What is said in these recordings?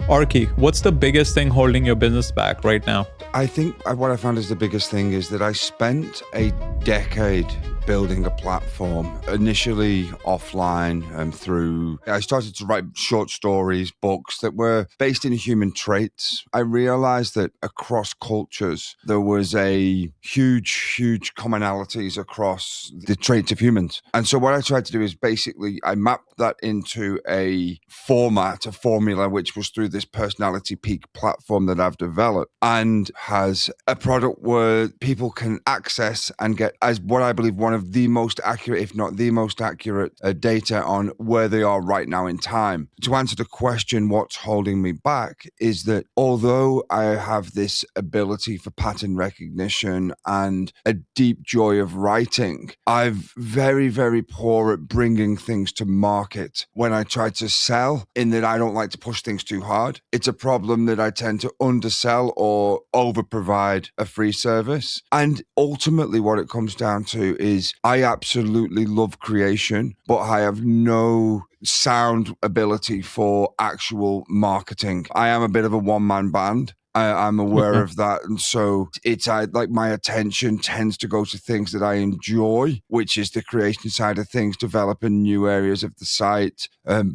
Arky, what's the biggest thing holding your business back right now? I think what I found is the biggest thing is that I spent a decade building a platform, initially offline and through, I started to write short stories, books that were based in human traits. I realized that across cultures, there was a huge commonalities across the traits of humans. And so what I tried to do is basically, I mapped that into a format, a formula, which was through this personality peak platform that I've developed and has a product where people can access and get, as what I believe, one of the most accurate, if not the most accurate data on where they are right now in time. To answer the question, what's holding me back is that although I have this ability for pattern recognition and a deep joy of writing, I'm very poor at bringing things to market when I try to sell, in that I don't like to push things too hard. It's a problem that I tend to undersell or over provide a free service. And ultimately what it comes down to is I absolutely love creation, but I have no sound ability for actual marketing. I am a bit of a one-man band. I'm aware of that. And so it's like my attention tends to go to things that I enjoy, which is the creation side of things, developing new areas of the site,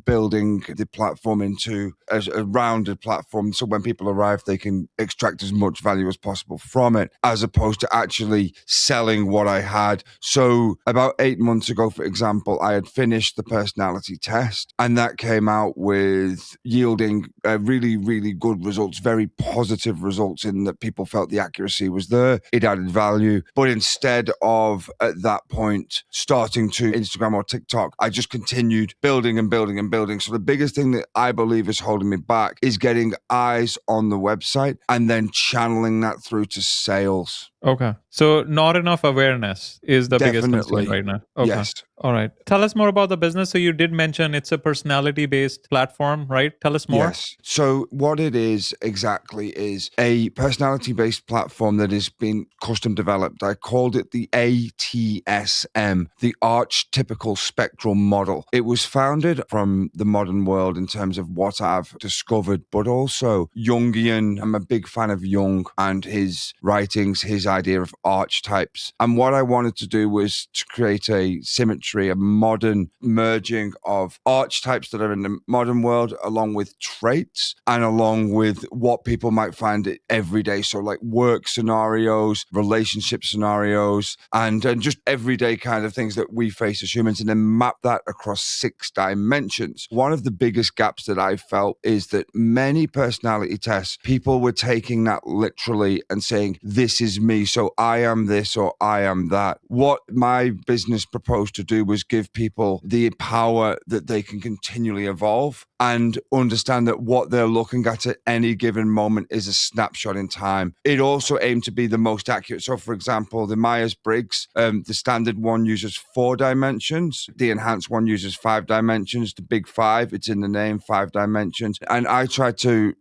building the platform into a rounded platform. So when people arrive, they can extract as much value as possible from it, as opposed to actually selling what I had. So about 8 months ago, for example, I had finished the personality test and that came out with yielding really good results, very positive results in that people felt the accuracy was there. It added value. But instead of at that point starting to Instagram or TikTok, I just continued building and building and building. So the biggest thing that I believe is holding me back is getting eyes on the website and then channeling that through to sales. Okay. So not enough awareness is the biggest concern right now. Okay. Yes. All right. Tell us more about the business. So you did mention it's a personality-based platform, right? Tell us more. Yes. So what it is exactly is a personality-based platform that has been custom developed. I called it the ATSM, the Archetypal Spectrum Model. It was founded from the modern world in terms of what I've discovered, but also Jungian. I'm a big fan of Jung and his writings, his idea of archetypes. And what I wanted to do was to create a symmetry, a modern merging of archetypes that are in the modern world, along with traits and along with what people might find it every day. So like work scenarios, relationship scenarios, and just everyday kind of things that we face as humans, and then map that across 6 dimensions. One of the biggest gaps that I felt is that many personality tests, people were taking that literally and saying, this is me, so I am this or I am that. What my business proposed to do was give people the power that they can continually evolve and understand that what they're looking at any given moment is a snapshot in time. It also aimed to be the most accurate. So for example, the Myers-Briggs, the standard one uses 4 dimensions. The enhanced one uses 5 dimensions. The big 5, it's in the name, 5 dimensions. And I tried to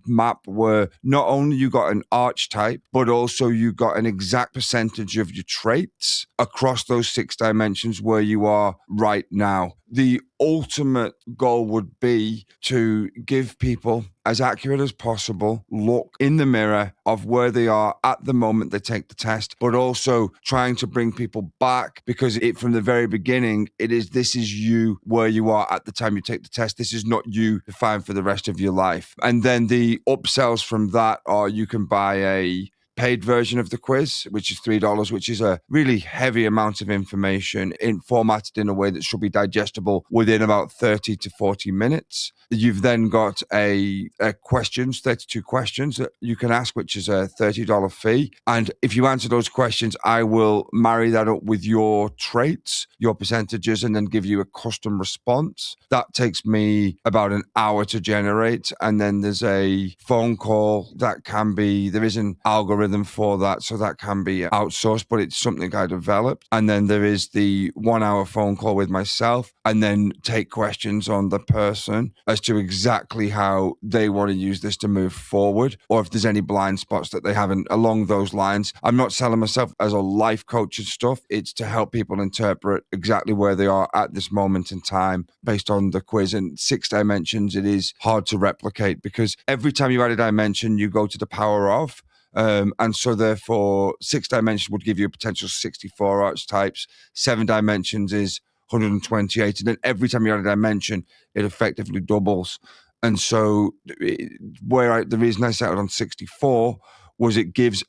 map where not only you got an archetype, but also you got an exact percentage of your traits across those 6 dimensions where you are right now. The ultimate goal would be to give people as accurate as possible look in the mirror of where they are at the moment they take the test, but also trying to bring people back, because from the very beginning, this is you where you are at the time you take the test. This is not you defined for the rest of your life. And then the upsells from that are you can buy a paid version of the quiz, which is $3, which is a really heavy amount of information formatted in a way that should be digestible within about 30 to 40 minutes. You've then got a questions, 32 questions that you can ask, which is a $30 fee. And if you answer those questions, I will marry that up with your traits, your percentages, and then give you a custom response. That takes me about an hour to generate. And then there's a phone call that there is an algorithm for that, so that can be outsourced, but it's something I developed. And then there is the 1 hour phone call with myself, and then take questions on the person as to exactly how they want to use this to move forward, or if there's any blind spots that they haven't along those lines. I'm not selling myself as a life coach and stuff. It's to help people interpret exactly where they are at this moment in time based on the quiz. And 6 dimensions, it is hard to replicate because every time you add a dimension, you go to the power of. And so therefore 6 dimensions would give you a potential 64 archetypes. 7 dimensions is 128. And then every time you add a dimension, it effectively doubles. And so the reason I settled on 64 was it gives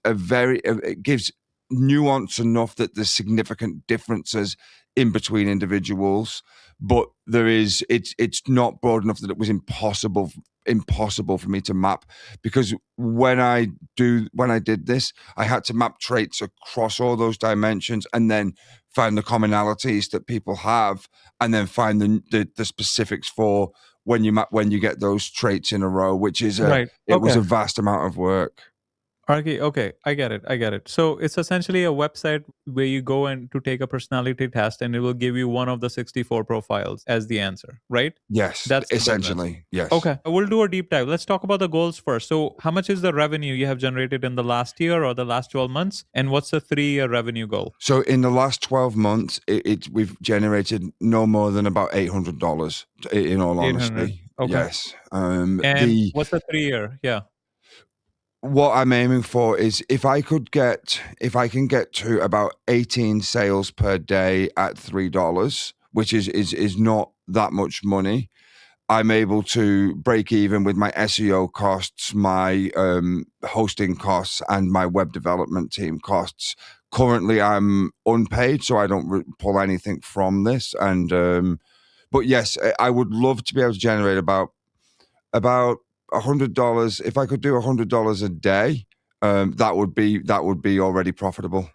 nuance enough that there's significant differences in between individuals, but it's not broad enough that it was impossible for me to map, because when I did this, I had to map traits across all those dimensions and then find the commonalities that people have, and then find the specifics for when you get those traits in a row, which is it was a vast amount of work. Arky, okay, I get it. So it's essentially a website where you go and to take a personality test, and it will give you one of the 64 profiles as the answer, right? Yes, that's essentially, yes. Okay, we'll do a deep dive. Let's talk about the goals first. So how much is the revenue you have generated in the last year or the last 12 months? And what's the 3-year revenue goal? So in the last 12 months, we've generated no more than about $800, in all honesty. Okay. Yes. And what's the 3-year? Yeah. What I'm aiming for is if I can get to about 18 sales per day at $3, which is not that much money, I'm able to break even with my SEO costs, my hosting costs, and my web development team costs. Currently, I'm unpaid, so I don't pull anything from this. And but yes, I would love to be able to generate about $100. If I could do $100 a day, that would be already profitable.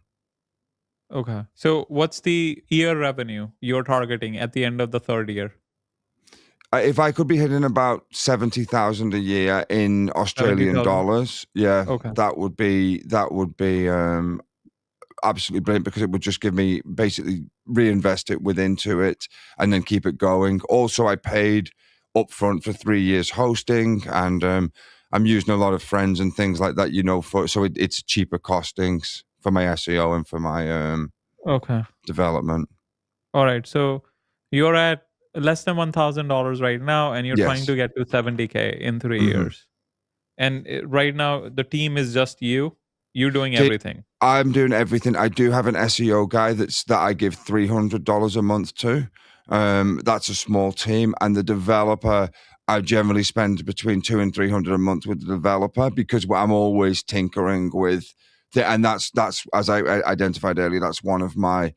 Okay. So what's the year revenue you're targeting at the end of the 3rd year? If I could be hitting about 70,000 a year in Australian dollars, yeah, okay, that would be absolutely brilliant, because it would just give me basically reinvest it into it and then keep it going. Also, I paid upfront for 3 years hosting, and I'm using a lot of friends and things like that, so it's cheaper costings for my SEO and for my development. All right. So you're at less than $1,000 right now, and you're trying to get to 70K in 3 years. And right now, the team is just you. You're doing everything. I'm doing everything. I do have an SEO guy that I give $300 a month to. That's a small team, and the developer, I generally spend between $200 and $300 a month with the developer, because I'm always tinkering with and that's as I identified earlier. That's one of my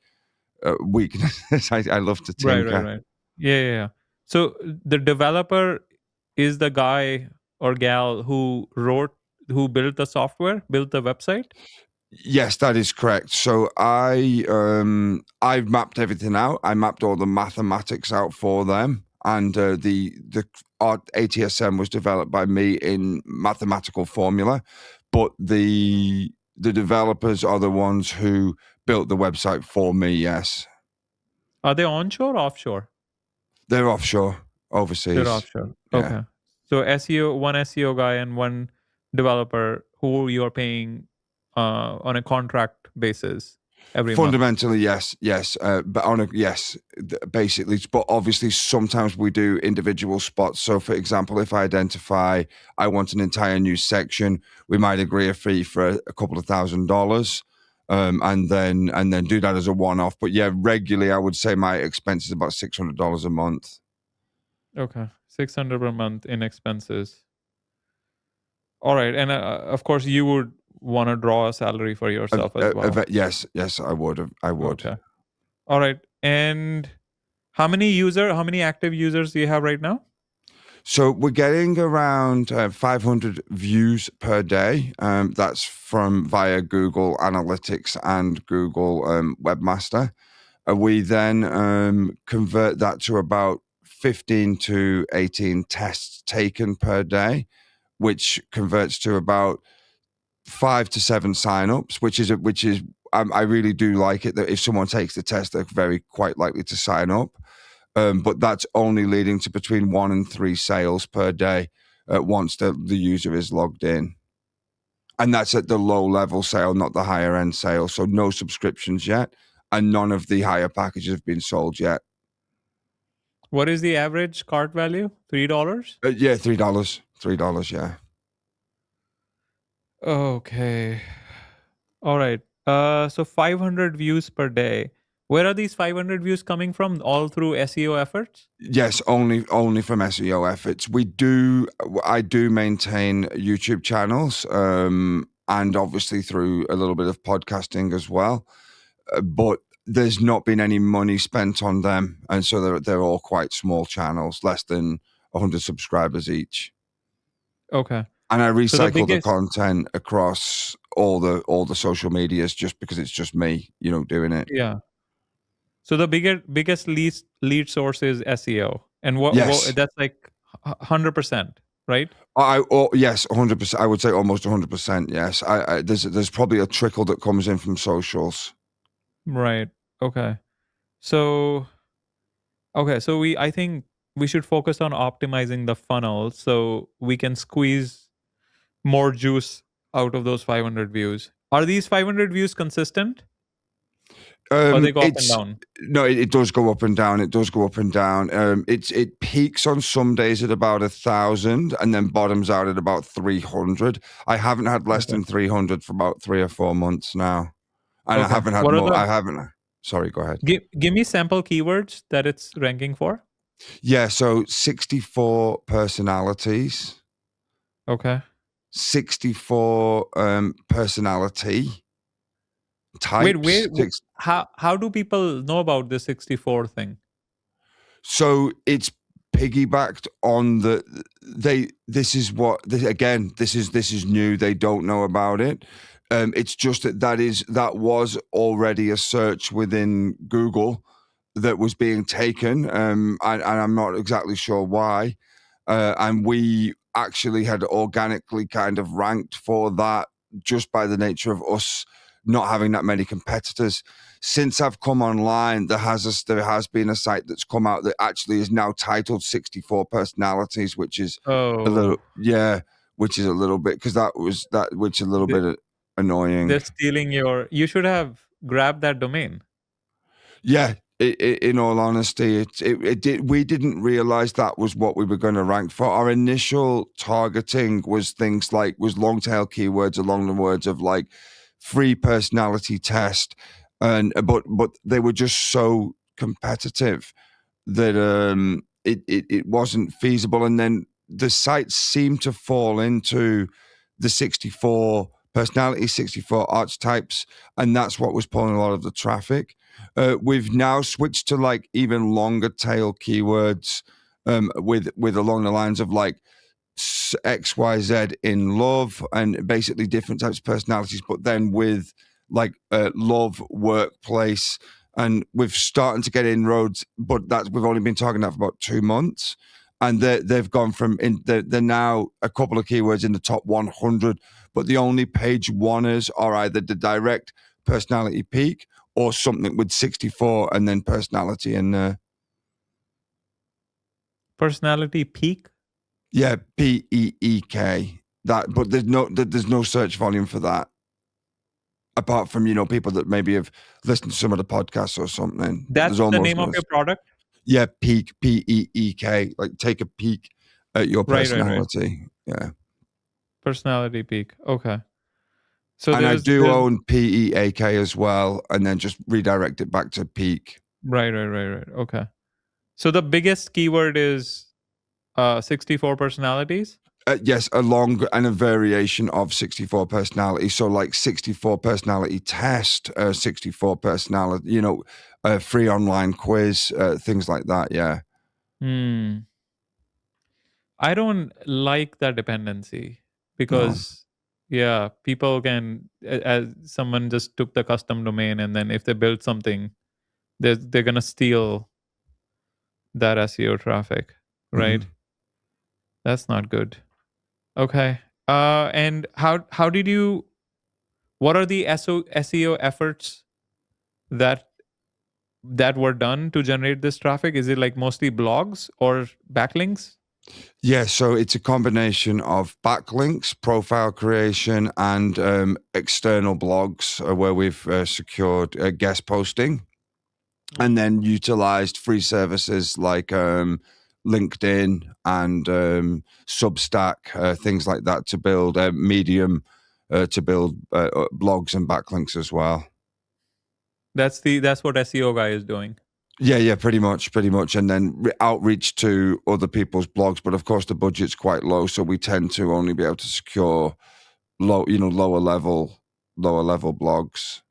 weaknesses. I love to tinker. Right. Yeah. So the developer is the guy or gal who built the software, built the website? Yes, that is correct. So I've mapped everything out. I mapped all the mathematics out for them, and the ATSM was developed by me in mathematical formula, but the developers are the ones who built the website for me. Yes. Are they onshore or offshore? They're offshore, overseas. They're offshore. Yeah. Okay. So one SEO guy and one developer who you're paying on a contract basis every fundamentally month. yes, but basically. But obviously sometimes we do individual spots. So for example, if I identify I want an entire new section, we might agree a fee for a couple of $1,000, and then do that as a one-off. But yeah, regularly I would say my expense is about $600 a month. Okay, $600 per month in expenses. All right, and of course you would want to draw a salary for yourself as well. Yes, I would. Okay. All right, and how many active users do you have right now? So we're getting around 500 views per day. That's via Google Analytics and Google Webmaster. We then convert that to about 15 to 18 tests taken per day, which converts to about 5 to 7 signups, which is I really do like it that if someone takes the test, they're quite likely to sign up. but that's only leading to between 1 and 3 sales per day once the user is logged in. And that's at the low level sale, not the higher end sale. So no subscriptions yet, and none of the higher packages have been sold yet. What is the average cart value? $3? Yeah, $3. $3, yeah. Okay. All right. So 500 views per day. Where are these 500 views coming from? All through SEO efforts? Yes, only from SEO efforts. I do maintain YouTube channels, and obviously through a little bit of podcasting as well. But there's not been any money spent on them, and so they're all quite small channels, less than 100 subscribers each. Okay. And I recycle the content across all the social medias just because it's just me, doing it. Yeah. So the biggest lead source is SEO, and what that's like 100%, right? Yes, 100%. I would say almost 100%. Yes, there's probably a trickle that comes in from socials. Right. Okay. So I think we should focus on optimizing the funnel so we can squeeze more juice out of those 500 views. Are these 500 views consistent? Or they go up and down? No, it does go up and down. It does go up and down. It peaks on some days at about 1,000 and then bottoms out at about 300. I haven't had less than 300 for about 3 or 4 months now, and I haven't had more. I haven't. Sorry, go ahead. Give me sample keywords that it's ranking for. Yeah, so 64 personalities. Okay. 64 personality types. Wait. How do people know about the 64 thing? So it's piggybacked on this is new. They don't know about it. It's just that was already a search within Google that was being taken, and I'm not exactly sure why. And we actually had organically kind of ranked for that just by the nature of us not having that many competitors. Since I've come online, there has been a site that's come out that actually is now titled 64 personalities, which is a little bit, which is a little bit annoying. They're stealing you should have grabbed that domain. Yeah. In all honesty, we didn't realize that was what we were going to rank for. Our initial targeting was long tail keywords along the words of like free personality test, but they were just so competitive that it wasn't feasible. And then the sites seemed to fall into the 64 personality, 64 archetypes, and that's what was pulling a lot of the traffic. We've now switched to like even longer tail keywords, with along the lines of like XYZ in love, and basically different types of personalities, but then with like love, workplace, and we've starting to get inroads, but we've only been targeting that for about 2 months. And they've gone from they're now a couple of keywords in the top 100, but the only page oneers are either the direct personality peak or something with 64 and then personality in there. Personality peak? Yeah, PEEK. That, but there's no search volume for that. Apart from, people that maybe have listened to some of the podcasts or something. That's the name of your product? Yeah, peak, PEEK. Like take a peek at your personality. Right. Yeah. Personality peak. Okay. So and I do own PEAK as well, and then just redirect it back to peak. Right. Okay. So the biggest keyword is 64 personalities? Yes, a long and a variation of 64 personalities. So like 64 personality test, 64 personality, free online quiz, things like that. Yeah. I don't like that dependency because, people can, as someone just took the custom domain, and then if they build something, they're going to steal that SEO traffic, right? Mm-hmm. That's not good. Okay. And how did what are the SEO efforts that that were done to generate this traffic? Is it like mostly blogs or backlinks? Yeah, so it's a combination of backlinks, profile creation, and external blogs where we've secured guest posting, and then utilized free services like LinkedIn and Substack, things like that to build Medium, to build blogs and backlinks as well. That's what SEO guy is doing. Yeah, pretty much, and then outreach to other people's blogs. But of course, the budget's quite low, so we tend to only be able to secure lower level blogs.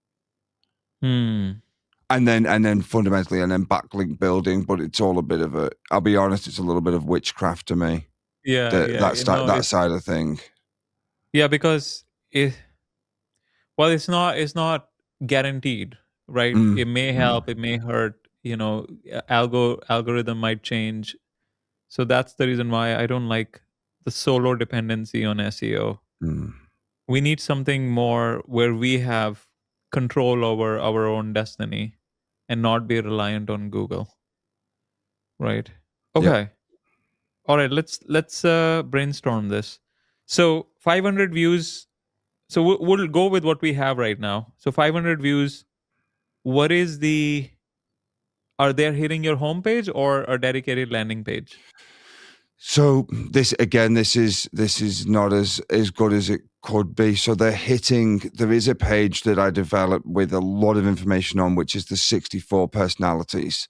And then fundamentally, and then backlink building. But it's all a bit of I'll be honest, it's a little bit of witchcraft to me. That side of thing. Yeah, because it's not guaranteed, right? It may help, it may hurt. Algorithm might change. So that's the reason why I don't like the solo dependency on SEO. We need something more where we have control over our own destiny and not be reliant on Google. Right. Okay. Yeah. All right. Let's brainstorm this. So 500 views. So we'll go with what we have right now. So 500 views. What is are they hitting your homepage or a dedicated landing page? So this is not as good as it could be. So there is a page that I developed with a lot of information on, which is the 64 personalities.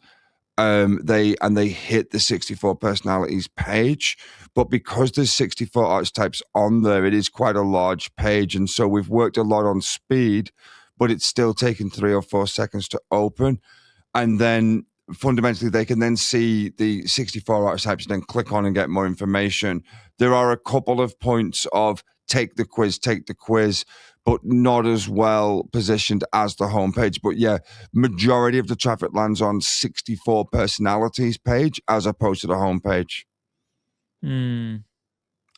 They hit the 64 personalities page, but because there's 64 archetypes on there, it is quite a large page. And so we've worked a lot on speed, but it's still taken 3 or 4 seconds to open. And then fundamentally, they can then see the 64 archetypes and then click on and get more information. There are a couple of points of take the quiz, but not as well positioned as the homepage. But yeah, majority of the traffic lands on 64 personalities page as opposed to the homepage. And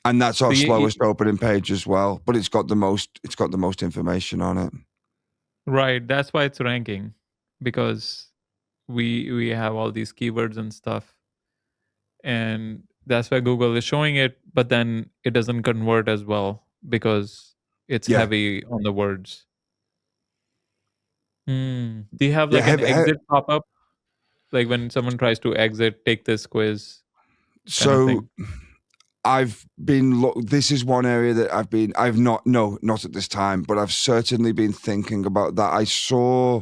that's our slowest opening page as well, but it's got the most information on it. Right. That's why it's ranking, because we have all these keywords and stuff, and that's why Google is showing it, but then it doesn't convert as well because it's heavy on the words. Do you have like an exit pop-up, like when someone tries to exit, take this quiz? So this is one area that not at this time, but I've certainly been thinking about that. I saw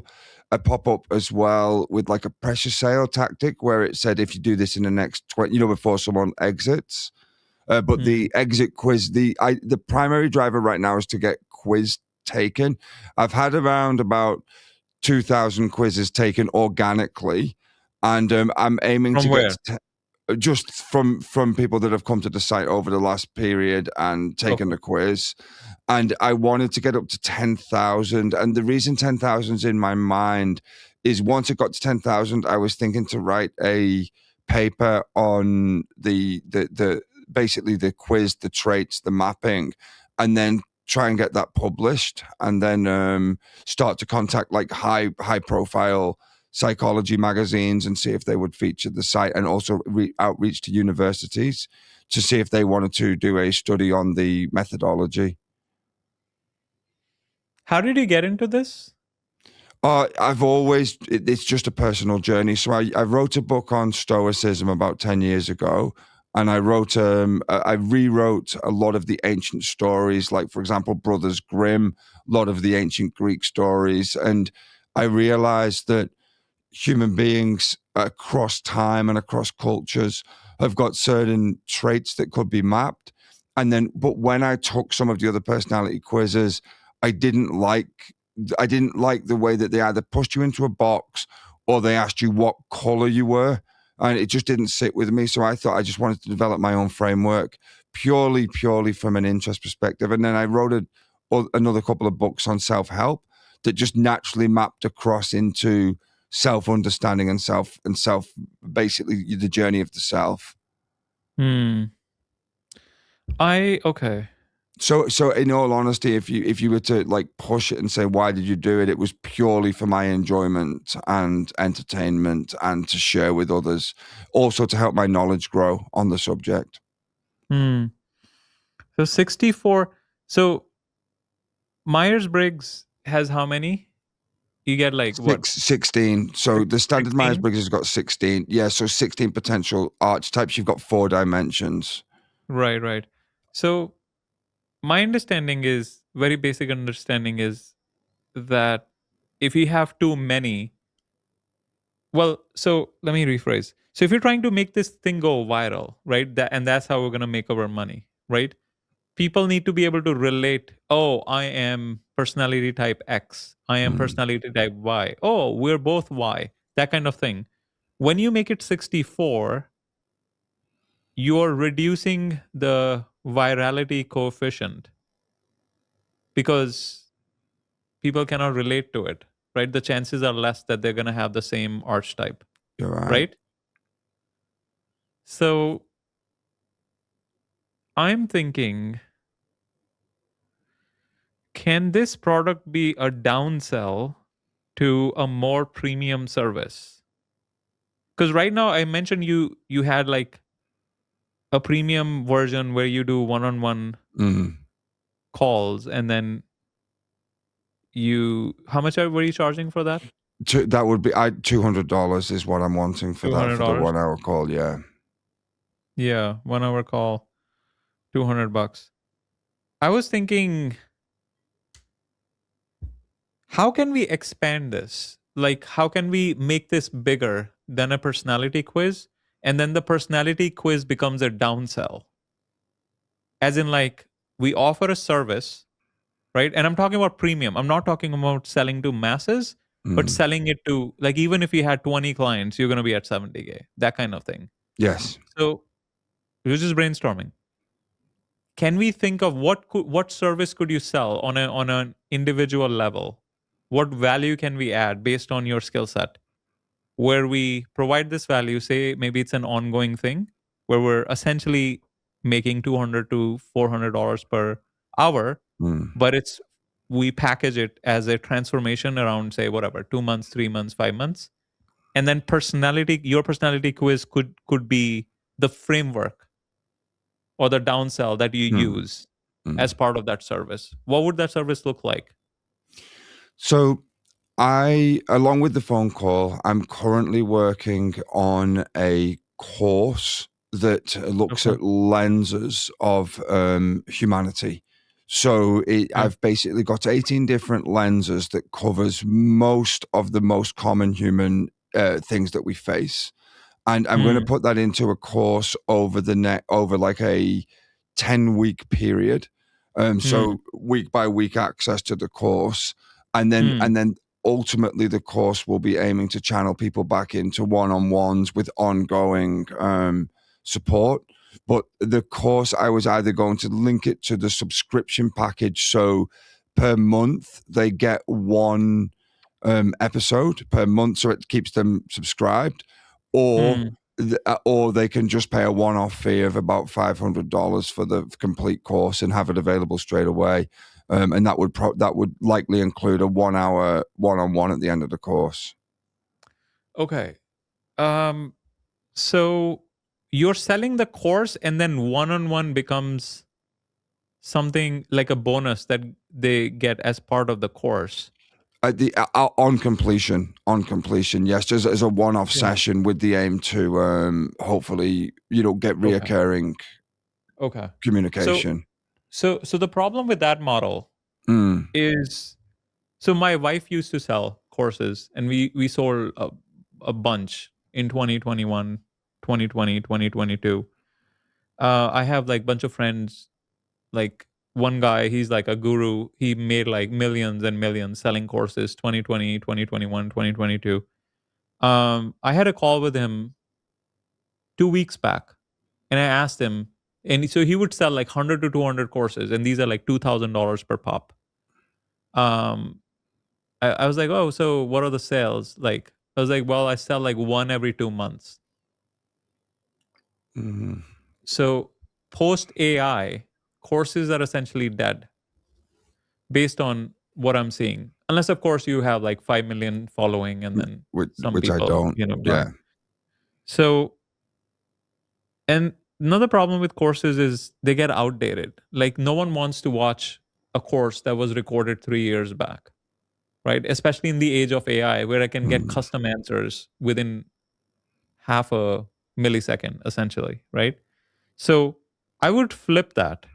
a pop-up as well with like a pressure sale tactic where it said, if you do this in the next 20, before someone exits, but the exit quiz, the primary driver right now is to get quiz taken. I've had around about 2,000 quizzes taken organically, and I'm aiming from to where? get just from people that have come to the site over the last period and taken the quiz. And I wanted to get up to 10,000. And the reason 10,000 is in my mind is once it got to 10,000, I was thinking to write a paper on the basically the quiz, the traits, the mapping, and then try and get that published, and then start to contact like high profile psychology magazines and see if they would feature the site, and also outreach to universities to see if they wanted to do a study on the methodology. How did you get into this? It's just a personal journey. So I wrote a book on Stoicism about 10 years ago, and I rewrote a lot of the ancient stories, like, for example, Brothers Grimm, a lot of the ancient Greek stories. And I realized that human beings across time and across cultures have got certain traits that could be mapped. But when I took some of the other personality quizzes, I didn't like the way that they either pushed you into a box or they asked you what color you were. And it just didn't sit with me. So I thought I just wanted to develop my own framework purely from an interest perspective. And then I wrote another couple of books on self-help that just naturally mapped across into self-understanding and self, basically the journey of the self. Okay. So in all honesty, if you were to like push it and say, why did you do it? It was purely for my enjoyment and entertainment and to share with others, also to help my knowledge grow on the subject. So 64. So Myers-Briggs has how many? You get like what? 16. So the standard 16? Myers-Briggs has got 16. Yeah, so 16 potential archetypes. You've got 4 dimensions. Right. So my understanding is, very basic understanding is that if you have too many, well, so let me rephrase. So if you're trying to make this thing go viral, right? And that's how we're going to make our money, right? People need to be able to relate. Oh, I am personality type X. I am personality type Y. Oh, we're both Y. That kind of thing. When you make it 64, you're reducing the virality coefficient because people cannot relate to it, right? The chances are less that they're going to have the same archetype, You're right? So I'm thinking, can this product be a downsell to a more premium service? Because right now I mentioned you had like a premium version where you do one-on-one calls, and then how much were you charging for that? That would be $200 is what I'm wanting for that, for the $200. 1 hour call. Yeah, 1 hour call, $200. I was thinking, how can we expand this? Like, how can we make this bigger than a personality quiz? And then the personality quiz becomes a downsell. As in, like, we offer a service, right? And I'm talking about premium. I'm not talking about selling to masses, but selling it to, like, even if you had 20 clients, you're going to be at 70K, that kind of thing. Yes. So we're just brainstorming. Can we think of what service could you sell on an individual level? What value can we add based on your skill set? Where we provide this value, say maybe it's an ongoing thing where we're essentially making $200 to $400 per hour, but we package it as a transformation around, say, whatever, 2 months, 3 months, 5 months. And then your personality quiz could be the framework or the downsell that you use as part of that service. What would that service look like? So along with the phone call, I'm currently working on a course that looks at lenses of humanity. So I've basically got 18 different lenses that covers most of the most common human things that we face. And I'm going to put that into a course over like a 10-week period. So week by week access to the course. And then ultimately the course will be aiming to channel people back into one-on-ones with ongoing support. But the course, I was either going to link it to the subscription package. So per month, they get one episode per month. So it keeps them subscribed. Or they can just pay a one-off fee of about $500 for the complete course and have it available straight away. And that would likely include a 1 hour one-on-one at the end of the course. Okay. So you're selling the course, and then one-on-one becomes something like a bonus that they get as part of the course. On completion, yes, just as a one-off session with the aim to hopefully get reoccurring communication. So the problem with that model is, so my wife used to sell courses, and we sold a bunch in 2021, 2020, 2022. I have like bunch of friends, like one guy, he's like a guru. He made like millions and millions selling courses 2020, 2021, 2022. I had a call with him 2 weeks back, and I asked him, and so he would sell like 100 to 200 courses, and these are like $2,000 per pop. I was like, oh, so what are the sales like? I was like, well, I sell like one every 2 months. So post AI, courses are essentially dead based on what I'm seeing. Unless, of course, you have like 5 million following and then some which I people, don't. Yeah. So, and another problem with courses is they get outdated. Like no one wants to watch a course that was recorded 3 years back, right? Especially in the age of AI, where I can get custom answers within half a millisecond, essentially, right? So I would flip that.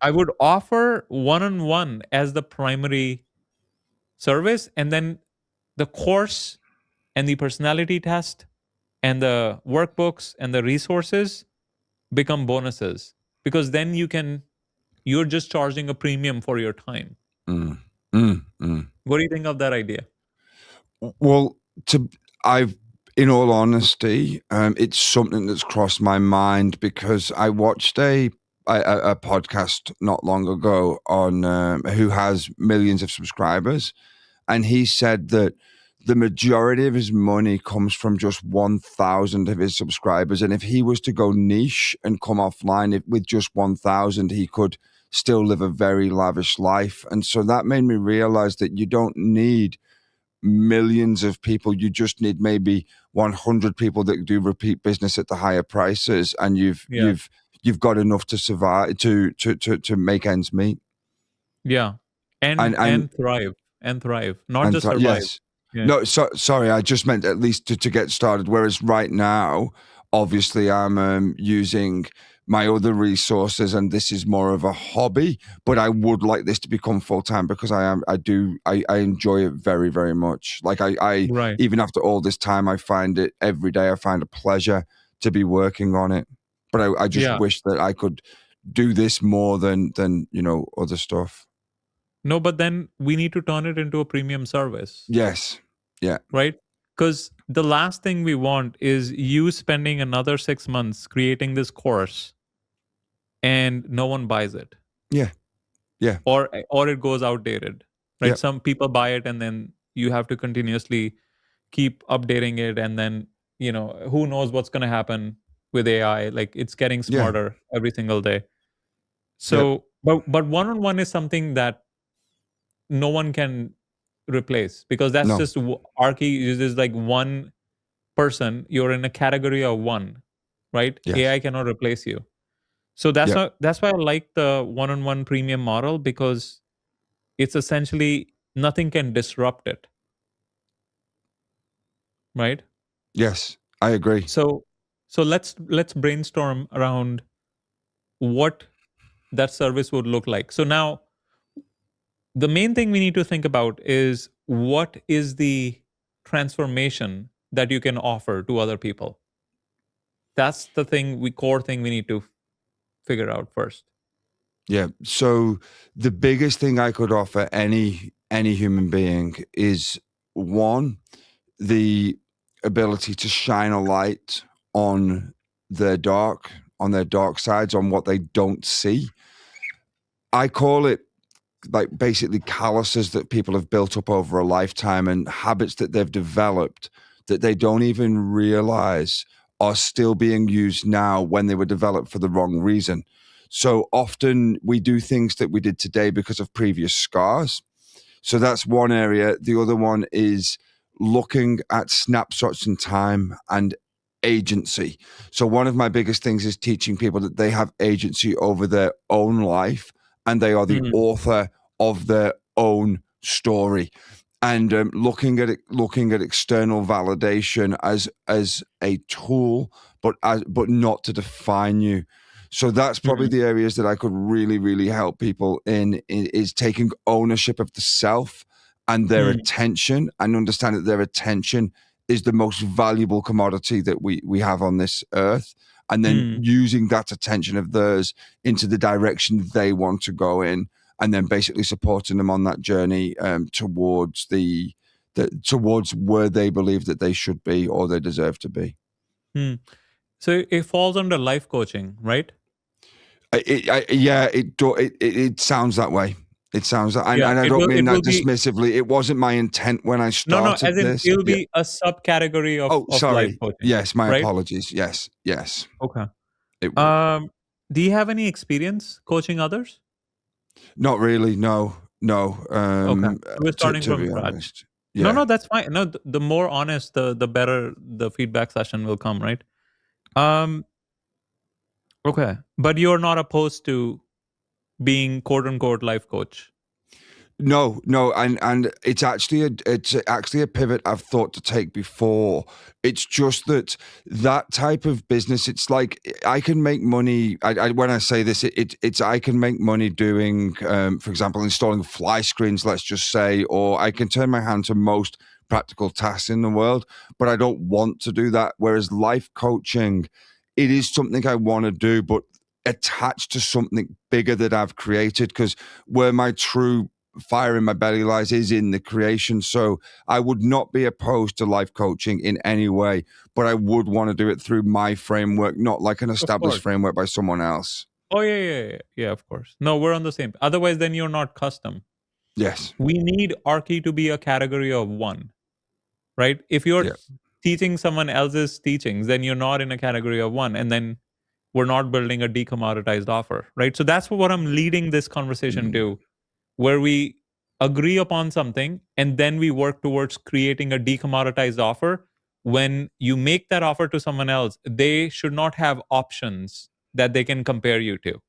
I would offer one-on-one as the primary service, and then the course and the personality test and the workbooks and the resources become bonuses, because then you're just charging a premium for your time. What do you think of that idea? Well, in all honesty, it's something that's crossed my mind, because I watched a podcast not long ago on who has millions of subscribers, and he said that the majority of his money comes from just 1,000 of his subscribers, and if he was to go niche and come offline with just 1,000, he could still live a very lavish life. And so that made me realize that you don't need millions of people. You just need maybe 100 people that do repeat business at the higher prices, and you've got enough to survive, to make ends meet. Yeah, and thrive, not just survive. Yes. Yeah. No, sorry, I just meant at least to get started. Whereas right now, obviously, I'm using my other resources, and this is more of a hobby. But I would like this to become full time, because I enjoy it very, very much. Like even after all this time, I find it every day. I find a pleasure to be working on it. But I just wish that I could do this more than other stuff. No, but then we need to turn it into a premium service. Yes. Yeah. Right? Because the last thing we want is you spending another 6 months creating this course and no one buys it. Yeah. Yeah. Or it goes outdated. Right? Yeah. Some people buy it and then you have to continuously keep updating it, and then, who knows what's going to happen with AI. Like it's getting smarter every single day. So, but one-on-one is something that no one can replace, because that's just Arky is like one person. You're in a category of one, right? Yes. AI cannot replace you. So that's why I like the one-on-one premium model, because it's essentially nothing can disrupt it. Right? Yes, I agree. So let's brainstorm around what that service would look like. So now the main thing we need to think about is, what is the transformation that you can offer to other people? That's the core thing we need to figure out first. Yeah. So the biggest thing I could offer any human being is, one, the ability to shine a light on their dark sides, on what they don't see. I call it like basically calluses that people have built up over a lifetime, and habits that they've developed that they don't even realize are still being used now when they were developed for the wrong reason. So often we do things that we did today because of previous scars. So that's one area. The other one is looking at snapshots in time and agency. So one of my biggest things is teaching people that they have agency over their own life, and they are the author of their own story. And looking at external validation as a tool, but not to define you. So that's probably the areas that I could really, really help people in is taking ownership of the self and their attention, and understand that their attention is the most valuable commodity that we have on this earth. And then using that attention of theirs into the direction they want to go in, and then basically supporting them on that journey towards towards where they believe that they should be or they deserve to be. So it falls under life coaching, right? It sounds that way. It sounds that, and I don't mean that dismissively. It wasn't my intent when I started as in this. It'll be a subcategory of life coaching. Yes, my apologies. Yes. Okay. It will. do you have any experience coaching others? Not really. No. Okay. We're starting To from be scratch. honest. No, Yeah. no, that's fine. No, the more honest, the better the feedback session will come, right? Um, okay. But you're not opposed to being quote unquote life coach. No, and it's actually a pivot I've thought to take before. It's just that type of business. It's like I can make money. When I say this, it's I can make money doing, for example, installing fly screens. Let's just say, or I can turn my hand to most practical tasks in the world, but I don't want to do that. Whereas life coaching, it is something I want to do, but attached to something bigger that I've created. Because where my true fire in my belly lies is in the creation. So I would not be opposed to life coaching in any way, but I would want to do it through my framework, not like an Of established course. framework by someone else. Oh yeah, of course. No, we're on the same. Otherwise, then you're not custom. Yes. We need Arky to be a category of one, right? If you're Yeah. teaching someone else's teachings, then you're not in a category of one, and then we're not building a decommoditized offer, right? So that's what I'm leading this conversation to, where we agree upon something and then we work towards creating a decommoditized offer. When you make that offer to someone else, they should not have options that they can compare you to,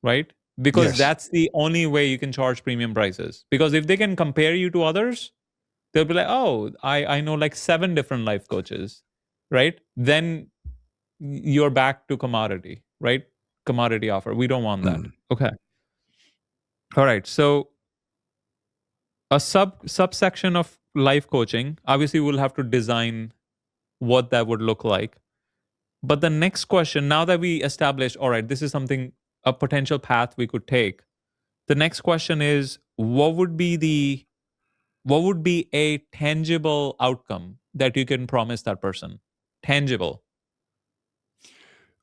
right? Because Yes. that's the only way you can charge premium prices. Because if they can compare you to others, they'll be like, oh, I know like 7 different life coaches, right? Then you're back to commodity, right? Commodity offer. We don't want that. Okay. All right. So a subsection of life coaching, obviously we'll have to design what that would look like. But the next question, now that we established, all right, this is something, a potential path we could take. The next question is, what would be a tangible outcome that you can promise that person? Tangible.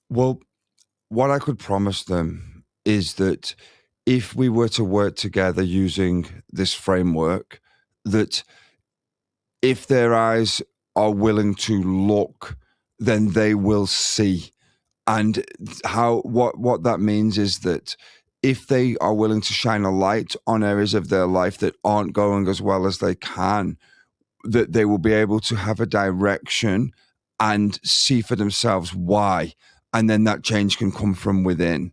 Well, what I could promise them is that if we were to work together using this framework, that if their eyes are willing to look, then they will see. And what that means is that if they are willing to shine a light on areas of their life that aren't going as well as they can, that they will be able to have a direction and see for themselves why. And then that change can come from within.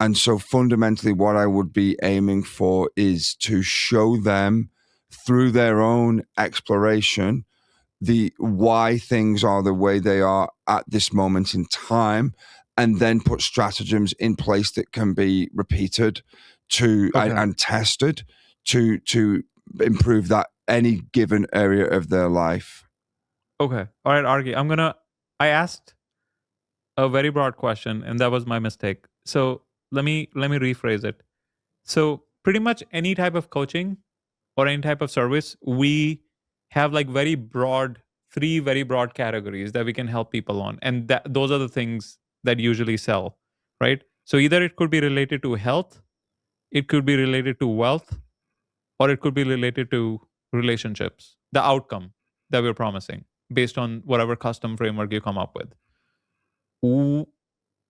And so fundamentally, what I would be aiming for is to show them through their own exploration the why things are the way they are at this moment in time, and then put stratagems in place that can be repeated and tested to improve that any given area of their life. Okay. All right, Argy. I asked a very broad question, and that was my mistake. So let me rephrase it. So pretty much any type of coaching or any type of service, we have like three very broad categories that we can help people on, and those are the things that usually sell, right? So either it could be related to health, it could be related to wealth, or it could be related to relationships, the outcome that we're promising based on whatever custom framework you come up with.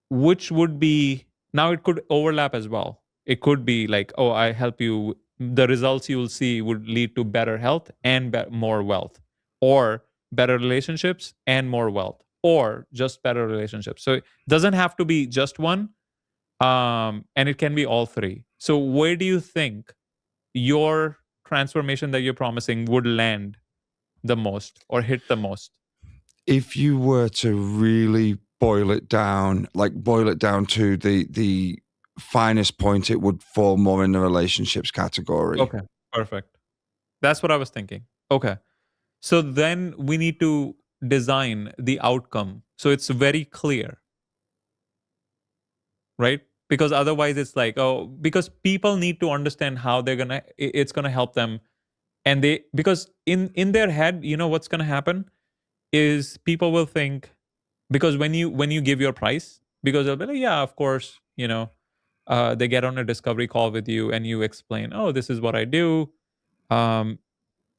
Which would be, now it could overlap as well. It could be like, oh, I help you, the results you will see would lead to better health and more wealth, or better relationships and more wealth, or just better relationships. So it doesn't have to be just one, and it can be all three. So where do you think your transformation that you're promising would land the most or hit the most? If you were to really boil it down to the finest point, it would fall more in the relationships category. Okay, perfect. That's what I was thinking. Okay. So then we need to design the outcome so it's very clear, right? Because otherwise it's like, oh, because people need to understand how it's gonna help them. And because in their head, you know what's gonna happen is people will think, because when you give your price, because they'll be like, yeah, of course, they get on a discovery call with you and you explain, oh, this is what I do. Um,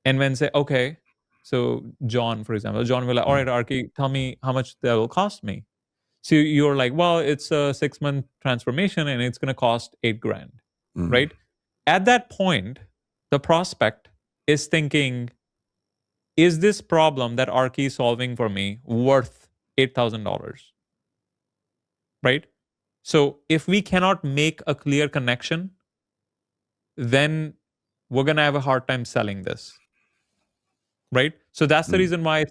and when say, okay, so John, for example, John will like, all right, Arky, tell me how much that will cost me. So you're like, well, it's a 6-month transformation and it's going to cost $8,000, right? At that point, the prospect is thinking, is this problem that Arky is solving for me worth $8,000, right? So if we cannot make a clear connection, then we're going to have a hard time selling this, right? So that's the reason why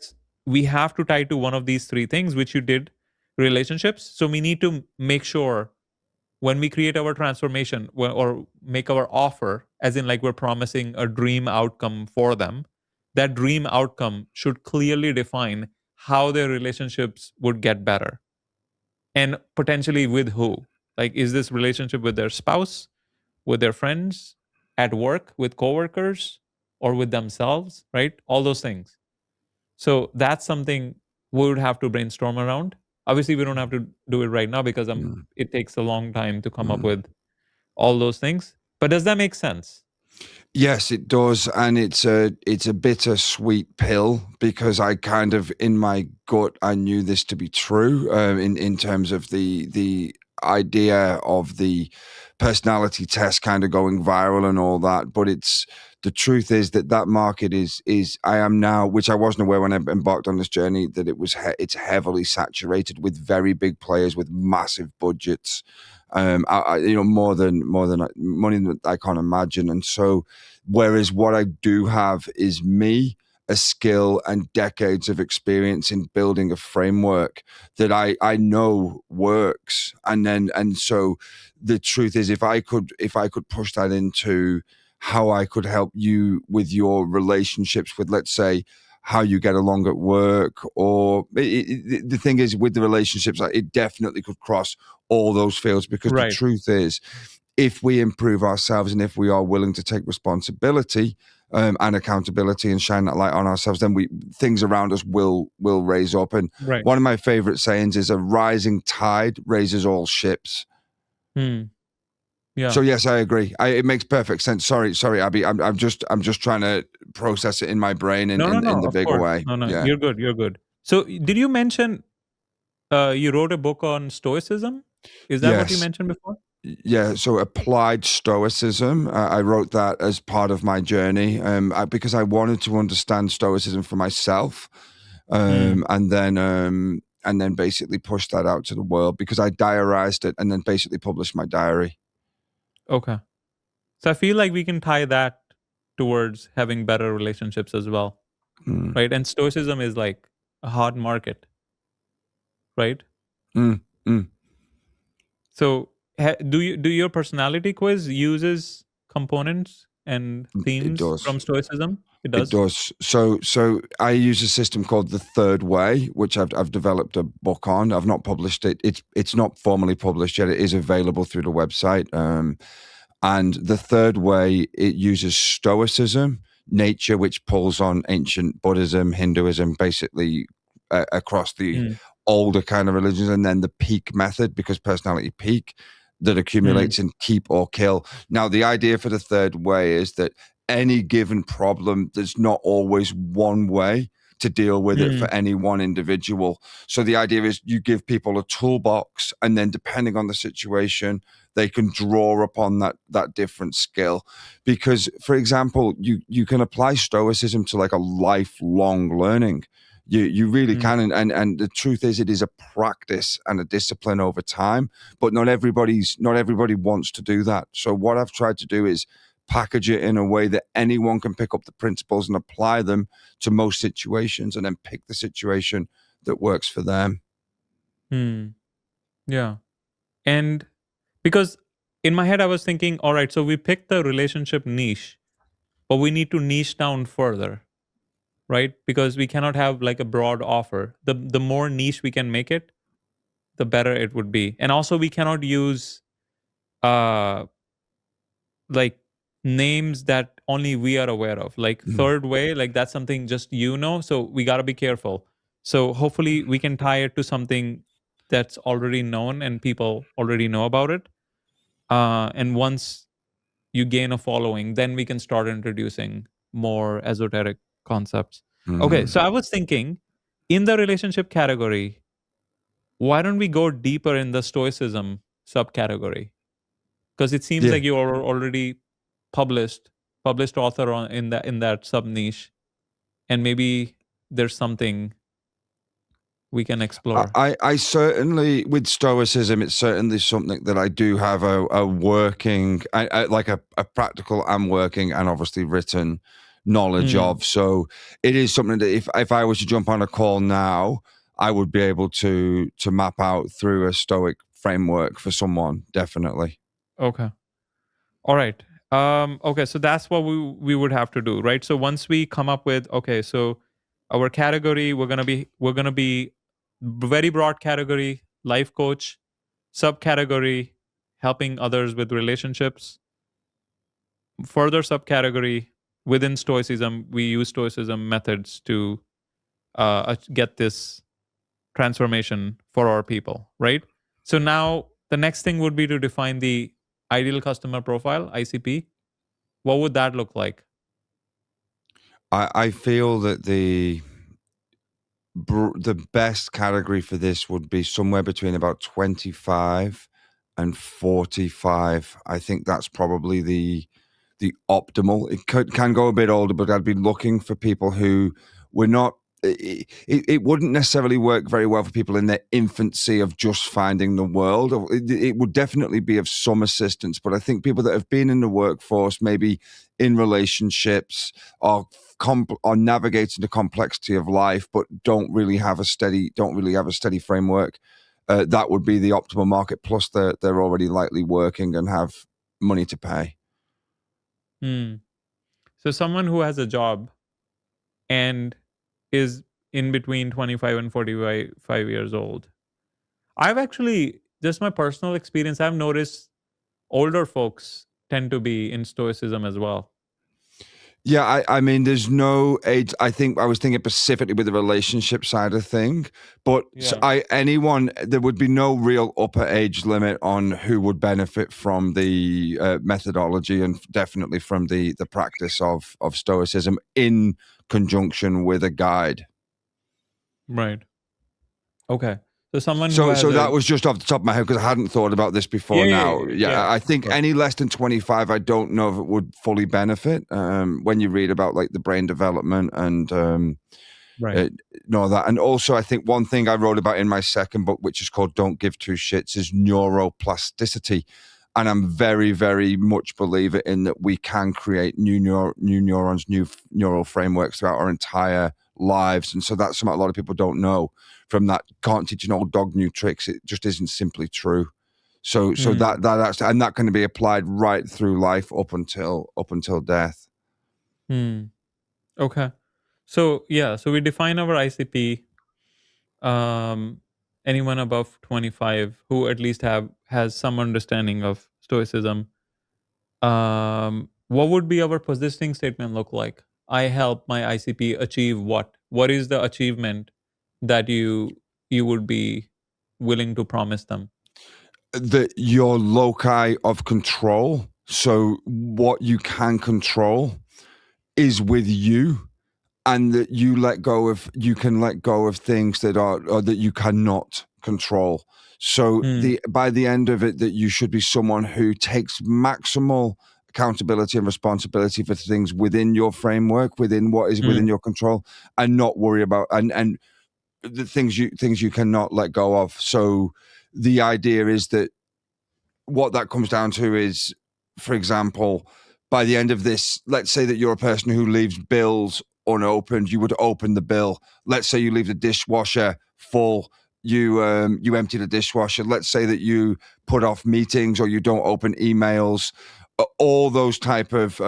we have to tie to one of these three things, which you did, relationships. So we need to make sure when we create our transformation or make our offer, as in like we're promising a dream outcome for them, that dream outcome should clearly define how their relationships would get better, and potentially with who. Like, is this relationship with their spouse, with their friends, at work, with coworkers, or with themselves, right? All those things. So that's something we would have to brainstorm around. Obviously, we don't have to do it right now because it takes a long time to come up with all those things. But does that make sense? Yes, it does, and it's a bittersweet pill because I kind of in my gut I knew this to be true in terms of the idea of the personality test kind of going viral and all that. But it's the truth is that market is I am now, which I wasn't aware when I embarked on this journey, that it's heavily saturated with very big players with massive budgets. More than money that I can't imagine. And so, whereas what I do have is me, a skill and decades of experience in building a framework that I know works. And so the truth is, if I could push that into how I could help you with your relationships with, let's say, how you get along at work, or the thing is with the relationships, it definitely could cross all those fields because the truth is, if we improve ourselves and if we are willing to take responsibility and accountability and shine that light on ourselves, then things around us will raise up. And one of my favorite sayings is, a rising tide raises all ships. Yeah. So yes, I agree. It makes perfect sense. Sorry, Abi. I'm just trying to process it in my brain in the bigger way. No, yeah. You're good. So did you mention you wrote a book on Stoicism? Is that what you mentioned before? Yeah, so Applied Stoicism. I wrote that as part of my journey because I wanted to understand Stoicism for myself, and then basically push that out to the world because I diarized it and then basically published my diary. Okay. So I feel like we can tie that towards having better relationships as well, right? And Stoicism is like a hard market, right? So do your personality quiz uses components and themes from Stoicism? It does. It does. So I use a system called the Third Way, which I've developed a book on. I've not published it. It's not formally published yet. It is available through the website. And the Third Way, it uses Stoicism, nature, which pulls on ancient Buddhism, Hinduism, basically across the older kind of religions, and then the peak method, because personality peak that accumulates in keep or kill. Now, the idea for the Third Way is that any given problem, there's not always one way to deal with it for any one individual. So the idea is you give people a toolbox, and then depending on the situation, they can draw upon that different skill. Because, for example, you can apply Stoicism to like a lifelong learning. You really can, and the truth is, it is a practice and a discipline over time. But not everybody wants to do that. So what I've tried to do is package it in a way that anyone can pick up the principles and apply them to most situations, and then pick the situation that works for them. Yeah, and because in my head I was thinking, all right, so we picked the relationship niche, but we need to niche down further. Right? Because we cannot have like a broad offer. The more niche we can make it, the better it would be. And also we cannot use like names that only we are aware of. Like Third Way, like that's something just so we got to be careful. So hopefully we can tie it to something that's already known and people already know about it. And once you gain a following, then we can start introducing more esoteric concepts. Okay, so I was thinking in the relationship category, why don't we go deeper in the Stoicism subcategory? Because it seems like you are already published author in that sub niche, and maybe there's something we can explore. I certainly, with Stoicism, it's certainly something that I do have a working, like a practical and working and obviously written knowledge of. So it is something that if I was to jump on a call now, I would be able to map out through a Stoic framework for someone, definitely. Okay. All right. Okay, so that's what we would have to do, right? So once we come up with, okay, so our category, we're gonna be very broad category, life coach, subcategory, helping others with relationships, further subcategory within Stoicism, we use Stoicism methods to get this transformation for our people, right? So now the next thing would be to define the ideal customer profile, ICP. What would that look like? I feel that the best category for this would be somewhere between about 25 and 45. I think that's probably the optimal. It can go a bit older, but I'd be looking for people who were not. It wouldn't necessarily work very well for people in their infancy of just finding the world. It would definitely be of some assistance, but I think people that have been in the workforce, maybe in relationships, or navigating the complexity of life, but don't really have a steady framework. That would be the optimal market. Plus, they're already lightly working and have money to pay. So someone who has a job and is in between 25 and 45 years old. I've actually, just my personal experience, I've noticed older folks tend to be in Stoicism as well. Yeah, I mean, there's no age. I think I was thinking specifically with the relationship side of thing, but there would be no real upper age limit on who would benefit from the methodology, and definitely from the practice of Stoicism in conjunction with a guide. Right. Okay. So someone so that was just off the top of my head because I hadn't thought about this before. I think any less than 25, I don't know if it would fully benefit. When you read about like the brain development and that, and also I think one thing I wrote about in my second book, which is called "Don't Give Two Shits," is neuroplasticity, and I'm very, very much believer in that we can create new neurons, new neural frameworks throughout our entire lives, and so that's something a lot of people don't know. From that, can't teach an old dog new tricks. It just isn't simply true. So that can be applied right through life up until death. Okay. So we define our ICP. Anyone above 25 who at least has some understanding of Stoicism. What would be our positioning statement look like? I help my ICP achieve what? What is the achievement that you would be willing to promise them? Your loci of control, so what you can control, is with you, and that you can let go of things that are or that you cannot control. So by the end of it, that you should be someone who takes maximal accountability and responsibility for things within your framework, within what is within your control, and not worry about and the things you cannot let go of. So the idea is that what that comes down to is, for example, by the end of this, let's say that you're a person who leaves bills unopened, you would open the bill. Let's say you leave the dishwasher full, you empty the dishwasher. Let's say that you put off meetings or you don't open emails. All those type of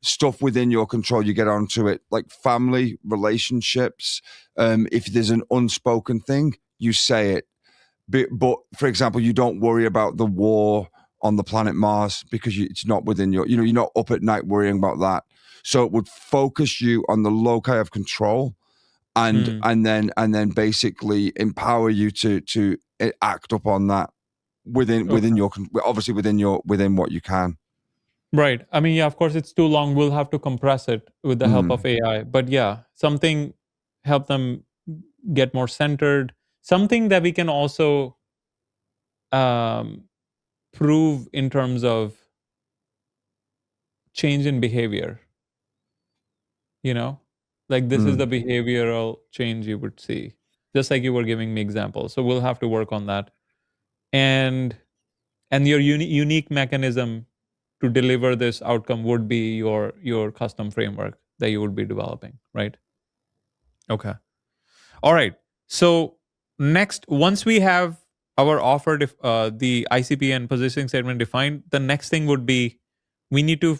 stuff within your control, you get onto it. Like family, relationships. If there's an unspoken thing, you say it. But for example, you don't worry about the war on the planet Mars because it's not within you're not up at night worrying about that. So it would focus you on the loci of control, and then basically empower you to act upon that within your, obviously within what you can. Right. I mean, of course, it's too long. We'll have to compress it with the help of AI. But something help them get more centered, something that we can also prove in terms of change in behavior. Like this is the behavioral change you would see, just like you were giving me examples. So we'll have to work on that. And your unique mechanism to deliver this outcome would be your custom framework that you would be developing, right? Okay. All right. So next, once we have our offer, the ICP and positioning statement defined, the next thing would be we need to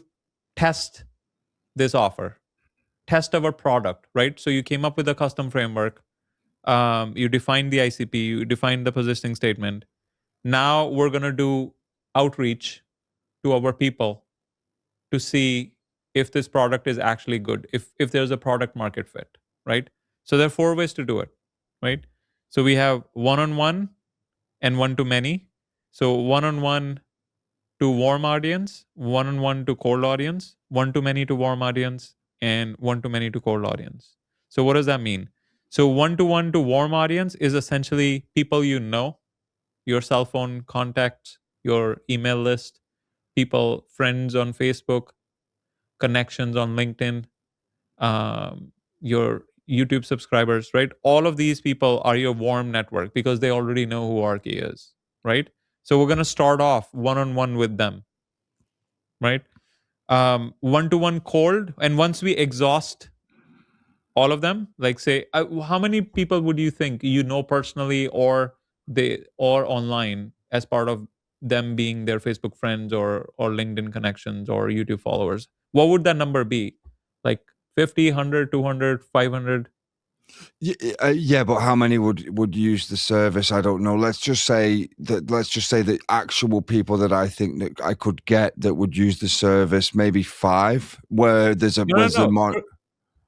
test this offer, test our product, right? So you came up with a custom framework, you defined the ICP, you defined the positioning statement. Now we're going to do outreach to our people to see if this product is actually good, if there's a product market fit, right? So there are 4 ways to do it, right? So we have one-on-one and one-to-many. So one-on-one to warm audience, one-on-one to cold audience, one-to-many to warm audience, and one-to-many to cold audience. So what does that mean? So one-to-one to warm audience is essentially people you know, your cell phone contacts, your email list, people, friends on Facebook, connections on LinkedIn, your YouTube subscribers, right? All of these people are your warm network because they already know who Arky is, right? So we're going to start off one-on-one with them, right? One-to-one cold. And once we exhaust all of them, like say, how many people would you think you know personally or online as part of them being their Facebook friends or LinkedIn connections or YouTube followers? What would that number be? Like 50, 100, 200, 500? Yeah, but how many would use the service? I don't know. Let's just say the actual people that I think that I could get that would use the service, maybe 5. Where there's a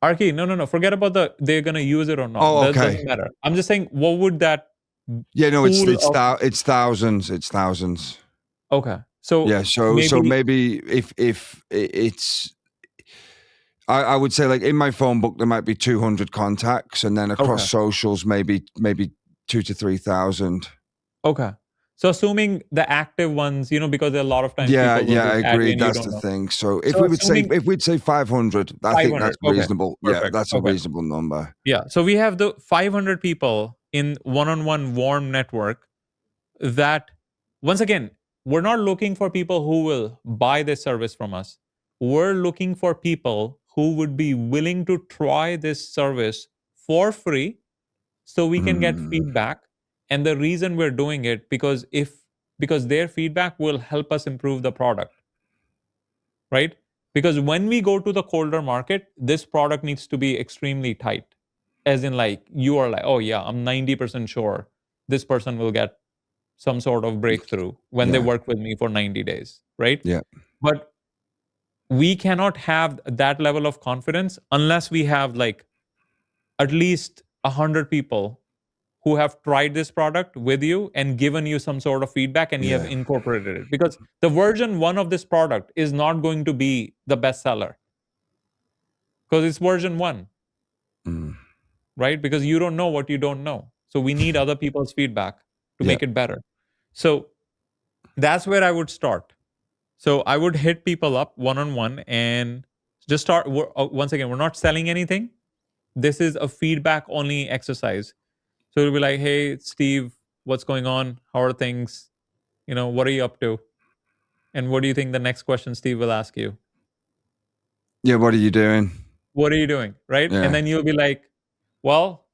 Arky, no. Forget about they're gonna use it or not. Oh, okay. That doesn't matter. I'm just saying, what would that? Yeah, no, it's thousands. It's thousands. Okay, so yeah, so maybe if it's. I would say, like, in my phone book, there might be 200 contacts, and then across socials, maybe 2,000 to 3,000. Okay. So assuming the active ones, because a lot of times I agree. That's the thing. So if we'd say 500, I think that's reasonable. Perfect. Yeah, that's a reasonable number. Yeah. So we have the 500 people in one-on-one warm network that, once again, we're not looking for people who will buy this service from us. We're looking for people who would be willing to try this service for free so we can get feedback. And the reason we're doing it, because their feedback will help us improve the product, right? Because when we go to the colder market, this product needs to be extremely tight. As in, like, you are like, oh yeah, I'm 90% sure this person will get some sort of breakthrough when they work with me for 90 days, right? Yeah. But we cannot have that level of confidence unless we have, like, at least 100 people who have tried this product with you and given you some sort of feedback, and you have incorporated it. Because the version 1 of this product is not going to be the best seller because it's version 1, right? Because you don't know what you don't know. So we need other people's feedback to make it better. So that's where I would start. So I would hit people up one-on-one and just start. Once again, we're not selling anything. This is a feedback only exercise. So it'll be like, hey, Steve, what's going on? How are things? What are you up to? And what do you think the next question Steve will ask you? Yeah, what are you doing? What are you doing? Right? Yeah. And then you'll be like, well,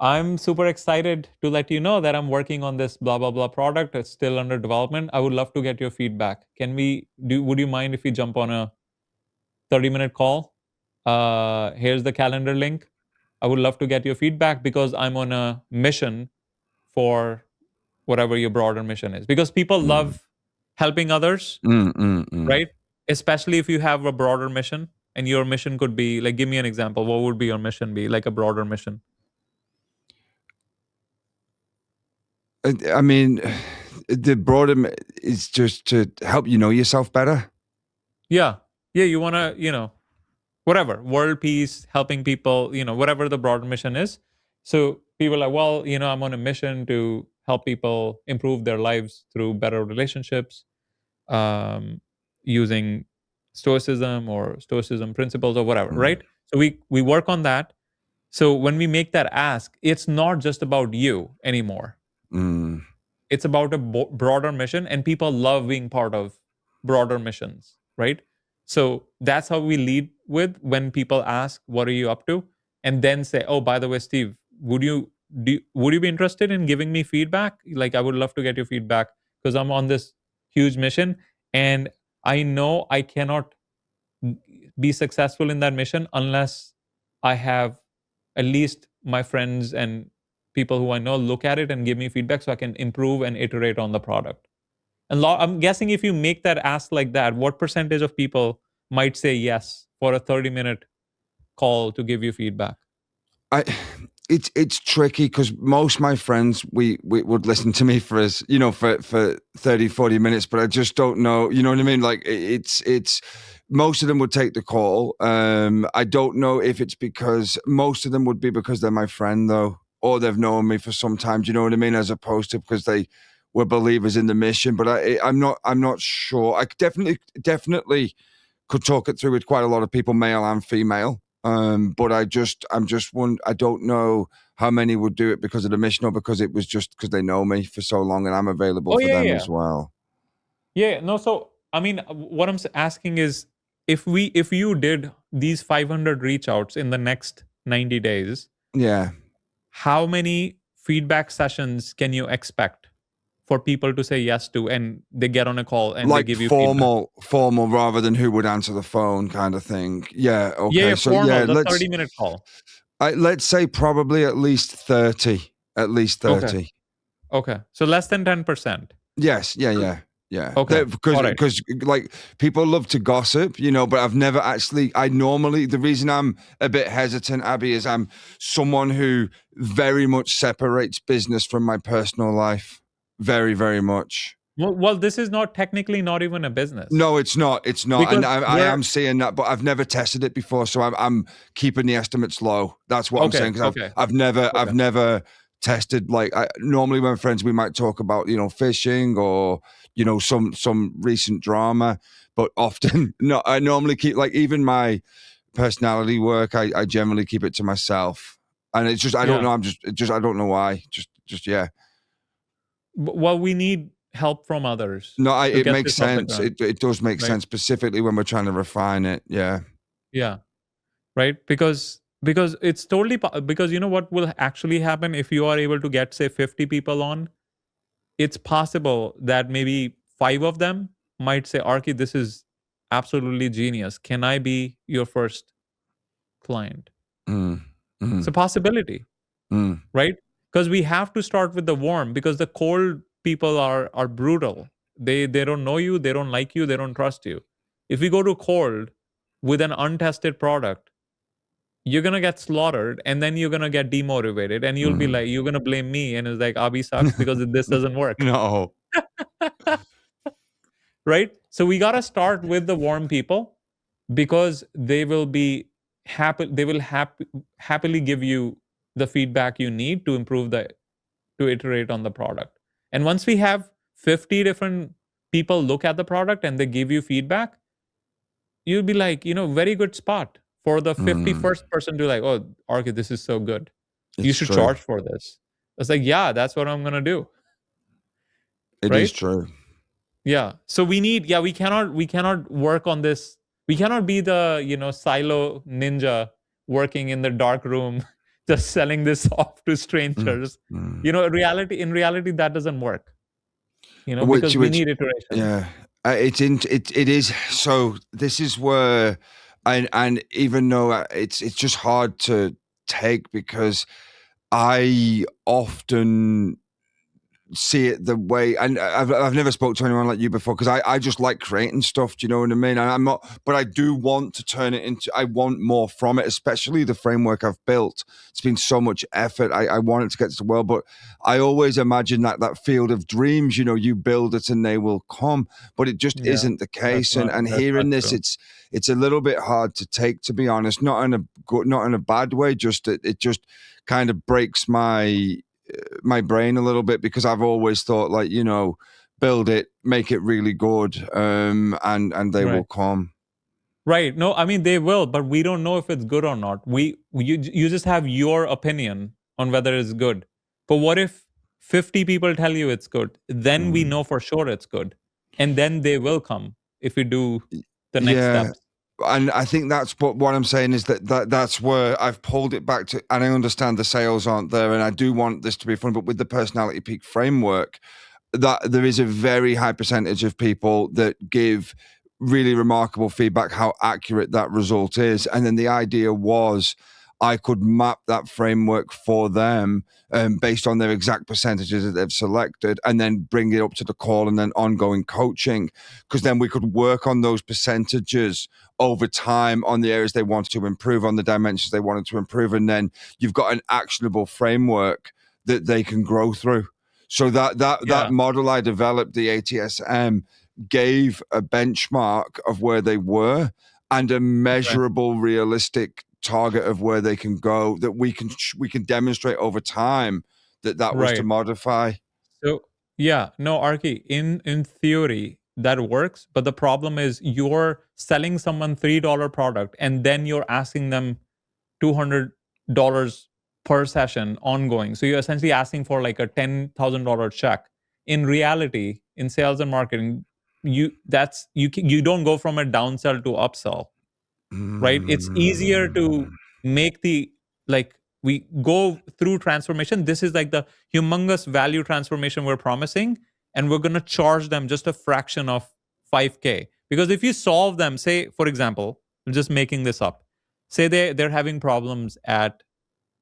I'm super excited to let you know that I'm working on this blah, blah, blah product. It's still under development. I would love to get your feedback. Would you mind if we jump on a 30-minute call? Here's the calendar link. I would love to get your feedback because I'm on a mission for whatever your broader mission is. Because people love helping others, right? Especially if you have a broader mission, and your mission could be, like, give me an example. What would be your mission be, like a broader mission? I mean, the broader is just to help you know yourself better. Yeah. You want to, whatever, world peace, helping people, whatever the broader mission is. So people are like, well, I'm on a mission to help people improve their lives through better relationships, using Stoicism or Stoicism principles or whatever, right? So we work on that. So when we make that ask, it's not just about you anymore. It's about a broader mission, and people love being part of broader missions, right? So that's how we lead with when people ask, "What are you up to?" and then say, "Oh, by the way, Steve, would you be interested in giving me feedback? Like, I would love to get your feedback because I'm on this huge mission, and I know I cannot be successful in that mission unless I have at least my friends and people who I know look at it and give me feedback so I can improve and iterate on the product." And I'm guessing if you make that ask like that, what percentage of people might say yes for a 30-minute call to give you feedback? It's tricky because most of my friends we would listen to me for 30, 40 minutes, but I just don't know, you know what I mean? Like it's most of them would take the call. I don't know if it's because most of them would be because they're my friend though, or they've known me for some time, do you know what I mean? As opposed to because they were believers in the mission. But I'm not sure. I definitely could talk it through with quite a lot of people, male and female. But I don't know how many would do it because of the mission or because it was just because they know me for so long and I'm available for them as well. Yeah, no. So, I mean, what I'm asking is if you did these 500 reach outs in the next 90 days, how many feedback sessions can you expect for people to say yes to, and they get on a call and like they give you formal rather than who would answer the phone kind of thing? Yeah. Okay. Yeah, so formal, the 30-minute call. Let's say probably at least 30. At least 30. Okay. So less than 10%. Yes. Yeah. Okay. Because like people love to gossip, but I've never actually. The reason I'm a bit hesitant, Abi, is I'm someone who very much separates business from my personal life. Very, very much. Well, this is technically not even a business. No, it's not. It's not. Because and I am seeing that, but I've never tested it before, so I'm keeping the estimates low. That's what I'm saying. Because I've never tested. Like normally, when friends, we might talk about fishing or some recent drama, but often no. I normally keep even my personality work. I generally keep it to myself, and it's just I don't know. I don't know why. Just yeah. Well, we need help from others. No, it makes sense. It does make sense, specifically when we're trying to refine it. Yeah. Right, because it's totally because what will actually happen if you are able to get say 50 people on. It's possible that maybe 5 of them might say, Arky, this is absolutely genius. Can I be your first client? It's a possibility, right? Because we have to start with the warm, because the cold people are brutal. They don't know you, they don't like you, they don't trust you. If we go to cold with an untested product, you're gonna get slaughtered, and then you're gonna get demotivated, and you'll be like, you're gonna blame me, and it's like Abi sucks because this doesn't work. No. Right? So we gotta start with the warm people, because they will be happy. They will happily give you the feedback you need to to iterate on the product. And once we have 50 different people look at the product and they give you feedback, you'll be like, very good spot for the 51st person to like, oh, Arky, this is so good. You should charge for this. It's like, yeah, that's what I'm gonna do. It is true. Yeah. So we cannot work on this. We cannot be the, silo ninja working in the dark room, just selling this off to strangers. In reality, that doesn't work. Because we need iteration. Yeah. It is. So this is where, and even though it's just hard to take, because I often see it the way, and I've never spoke to anyone like you before, because I just like creating stuff, do you know what I mean? And I'm not, but I do want to turn it into, I want more from it, especially the framework I've built. It's been so much effort. I want it to get to the world, but I always imagine that field of dreams, you build it and they will come, but it just isn't the case. And hearing this, it's a little bit hard to take, to be honest, not in a bad way, just it just kind of breaks my brain a little bit, because I've always thought, like, build it, make it really good, and they will come. Right. No, I mean, they will, but we don't know if it's good or not. You just have your opinion on whether it's good. But what if 50 people tell you it's good? Then we know for sure it's good. And then they will come if we do the next steps. And I think that's what I'm saying is that's where I've pulled it back to, and I understand the sales aren't there, and I do want this to be fun, but with the personality peak framework, that there is a very high percentage of people that give really remarkable feedback how accurate that result is. And then the idea was I could map that framework for them based on their exact percentages that they've selected, and then bring it up to the call and then ongoing coaching, because then we could work on those percentages over time on the areas they wanted to improve, on the dimensions they wanted to improve. And then you've got an actionable framework that they can grow through. So that model I developed, the ATSM, gave a benchmark of where they were and a measurable, realistic target of where they can go, that we can demonstrate over time that was to modify. So Arky, in theory that works, but the problem is you're selling someone $3 product and then you're asking them $200 per session ongoing. So you're essentially asking for like a $10,000 check. In reality, in sales and marketing, you don't go from a downsell to upsell, right? It's easier to make we go through transformation. This is like the humongous value transformation we're promising, and we're going to charge them just a fraction of 5K. Because if you solve them, say, for example, I'm just making this up, say they're having problems at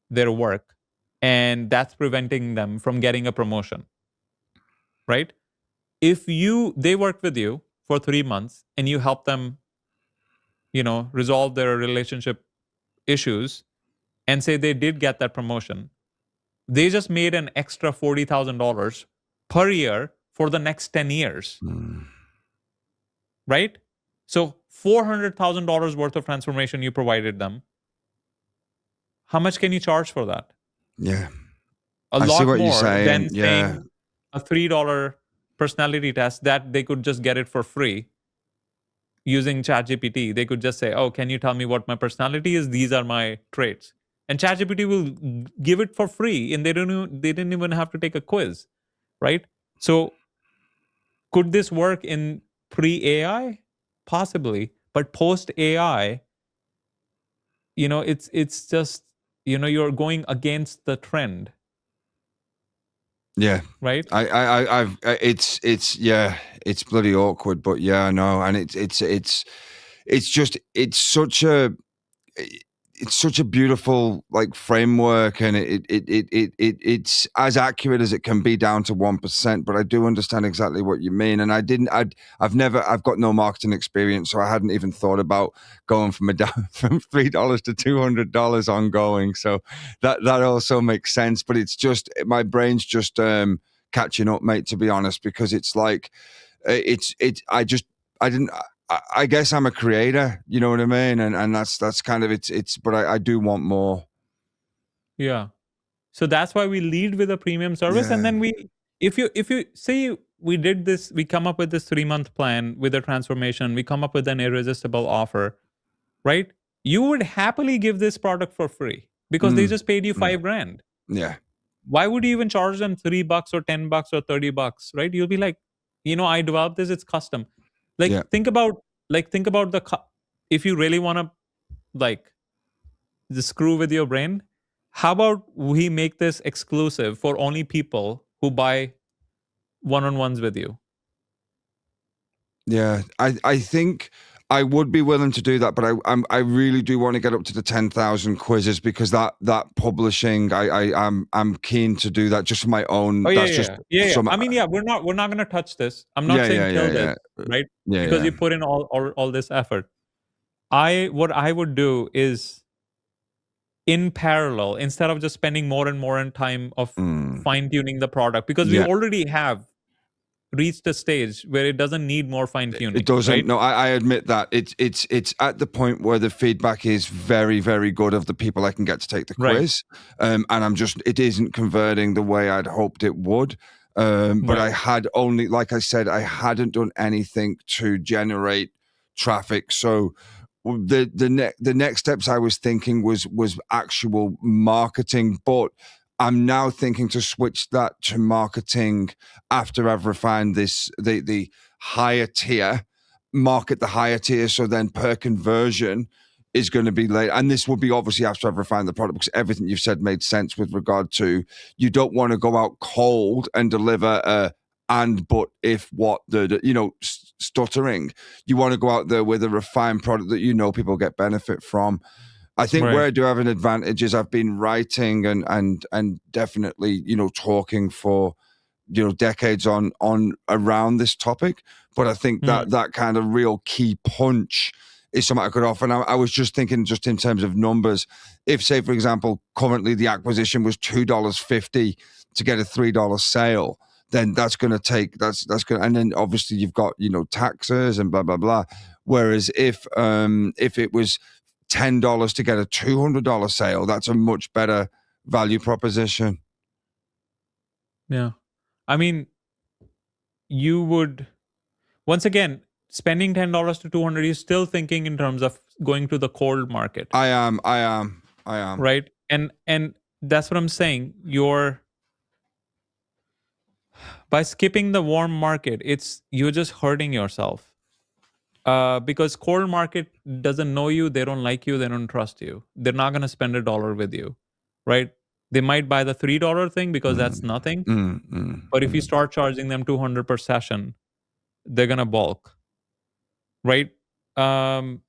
their work, and that's preventing them from getting a promotion, right? If they work with you for 3 months and you help them, resolve their relationship issues, and say they did get that promotion, they just made an extra $40,000 per year for the next 10 years. Right? So $400,000 worth of transformation you provided them. How much can you charge for that? Yeah. A lot more than saying a $3 personality test that they could just get it for free using ChatGPT. They could just say, oh, can you tell me what my personality is? These are my traits. And ChatGPT will give it for free, and they didn't even have to take a quiz, right? So could this work in pre-AI? Possibly. But post-AI, it's just, you're going against the trend. Yeah. Right. It's bloody awkward, but yeah, I know. And it's such a beautiful like framework, and it's as accurate as it can be down to 1%. But I do understand exactly what you mean, and I've got no marketing experience, so I hadn't even thought about going from from $3 to $200 ongoing. So that also makes sense. But it's just my brain's just catching up, mate. To be honest, because it's like I guess I'm a creator, you know what I mean? And that's kind of it's but I do want more. Yeah. So that's why we lead with a premium service. And then if you say we did this, we come up with this 3-month plan with a transformation, we come up with an irresistible offer, right? You would happily give this product for free because they just paid you $5,000. Yeah. Why would you even charge them $3 or $10 or $30, right? You'll be like, I developed this, it's custom. Think about if you really want to just screw with your brain, how about we make this exclusive for only people who buy one-on-ones with you? Yeah, I think I would be willing to do that, but I really do want to get up to the 10,000 quizzes, because that publishing I'm keen to do that just for my own. Oh, yeah. I mean, we're not going to touch this. I'm not saying kill this, right? Yeah, because you put in all this effort. What I would do is, in parallel, instead of just spending more and more time of fine tuning the product, because we already have reached a stage where it doesn't need more fine tuning. It doesn't. Right? No, I admit that it's at the point where the feedback is very, very good of the people I can get to take the quiz, and it isn't converting the way I'd hoped it would. But I had only, like I said, I hadn't done anything to generate traffic. So the next steps I was thinking was actual marketing, but I'm now thinking to switch that to marketing after I've refined the higher tier, market the higher tier. So then per conversion is going to be late. And this will be obviously after I've refined the product, because everything you've said made sense with regard to, you don't want to go out cold and deliver but if what stuttering. You want to go out there with a refined product that people get benefit from. I think where I do have an advantage is I've been writing and definitely talking for decades on around this topic, but I think that kind of real key punch is something I could offer. And I was just thinking, just in terms of numbers, if, say, for example, currently the acquisition was $2.50 to get a $3 sale, then that's going to take that's going, and then obviously you've got taxes and blah blah blah. Whereas if it was $10 to get a $200 sale, that's a much better value proposition. Yeah. I mean, you would, once again, spending $10 to $200, you're still thinking in terms of going to the cold market. I am. Right. And that's what I'm saying. By skipping the warm market, you're just hurting yourself. Because cold market doesn't know you, they don't like you, they don't trust you. They're not going to spend $1 with you, right? They might buy the $3 thing because that's nothing. But if you start charging them $200 per session, they're going to balk, right? And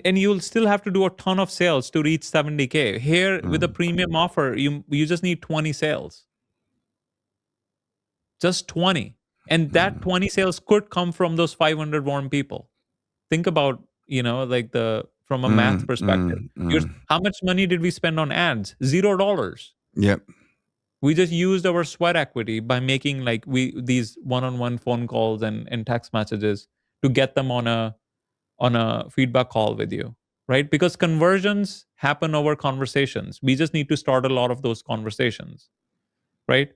you'll still have to do a ton of sales to reach 70K. Here, with a premium offer, you just need 20 sales. Just 20. And that 20 sales could come from those 500 warm people. Think about, from a math perspective. How much money did we spend on ads? $0. Yep. We just used our sweat equity by making these one-on-one phone calls and text messages to get them on a feedback call with you, right? Because conversions happen over conversations. We just need to start a lot of those conversations, right?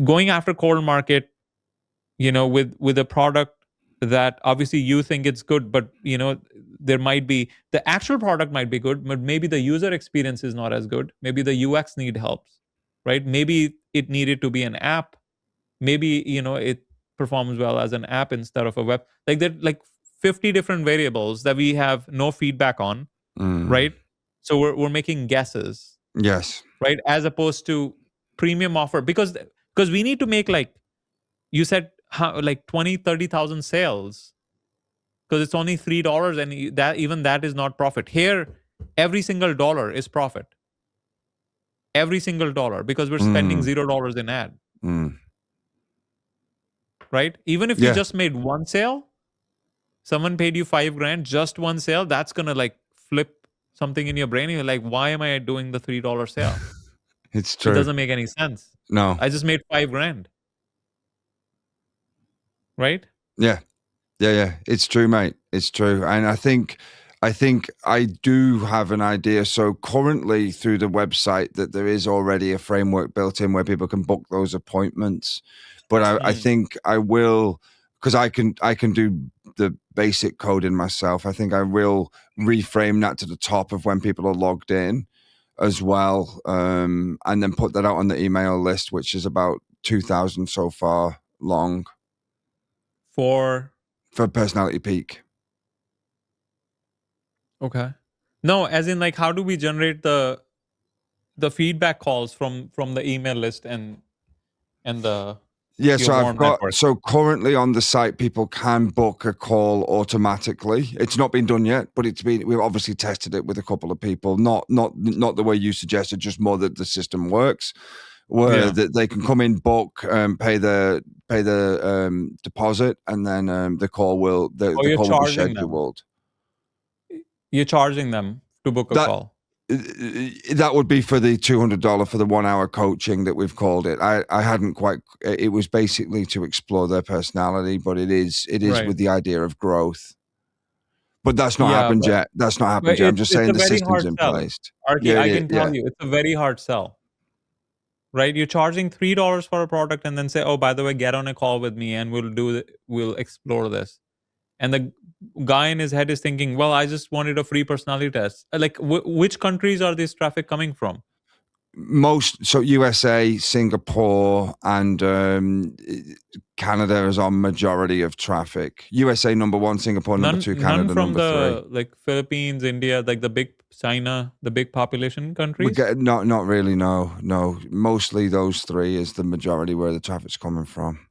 Going after cold market, with a product that obviously you think it's good, but there might be, the actual product might be good, but maybe the user experience is not as good. Maybe the UX need helps, right? Maybe it needed to be an app. Maybe it performs well as an app instead of a web. There 50 different variables that we have no feedback on, right? So we're making guesses. Yes. Right, as opposed to premium offer, because we need to make, you said, 20,000-30,000 sales, because it's only $3, and that is not profit. Here, every single dollar is profit. Every single dollar, because we're spending $0 in ad. Right? Even if you just made one sale, someone paid you $5,000, just one sale, that's gonna flip something in your brain. You're like, why am I doing the $3 sale? It's true. It doesn't make any sense. No. I just made $5,000. Right? Yeah. It's true, mate. It's true. And I think I do have an idea. So currently through the website that there is already a framework built in where people can book those appointments. But I think I will, because I can do the basic coding myself. I think I will reframe that to the top of when people are logged in as well. And then put that out on the email list, which is about 2,000 so far long. For Personality Peak. Okay. No, as in how do we generate the feedback calls from the email list and the so I've got network. So currently on the site people can book a call automatically. It's not been done yet, but we've obviously tested it with a couple of people. Not the way you suggested, just more that the system works. Where they can come in, book, pay the deposit, and then the call will be scheduled. You're charging them to book a call. That would be for the $200 for the 1 hour coaching that we've called it. I hadn't quite. It was basically to explore their personality, but it is Right. with the idea of growth. But that's not happened yet. That's not happened yet. I'm just saying the system's in place. Arky, I can tell you, it's a very hard sell. Right? You're charging $3 for a product and then say, oh, by the way, get on a call with me and we'll explore this. And the guy in his head is thinking, well, I just wanted a free personality test. Like, which countries are this traffic coming from? So USA, Singapore, and Canada is our majority of traffic. USA number 1, Singapore number 2, Canada number 3. Like Philippines, India, like the big China, the big population countries. Not really. No. Mostly those 3 is the majority where the traffic's coming from.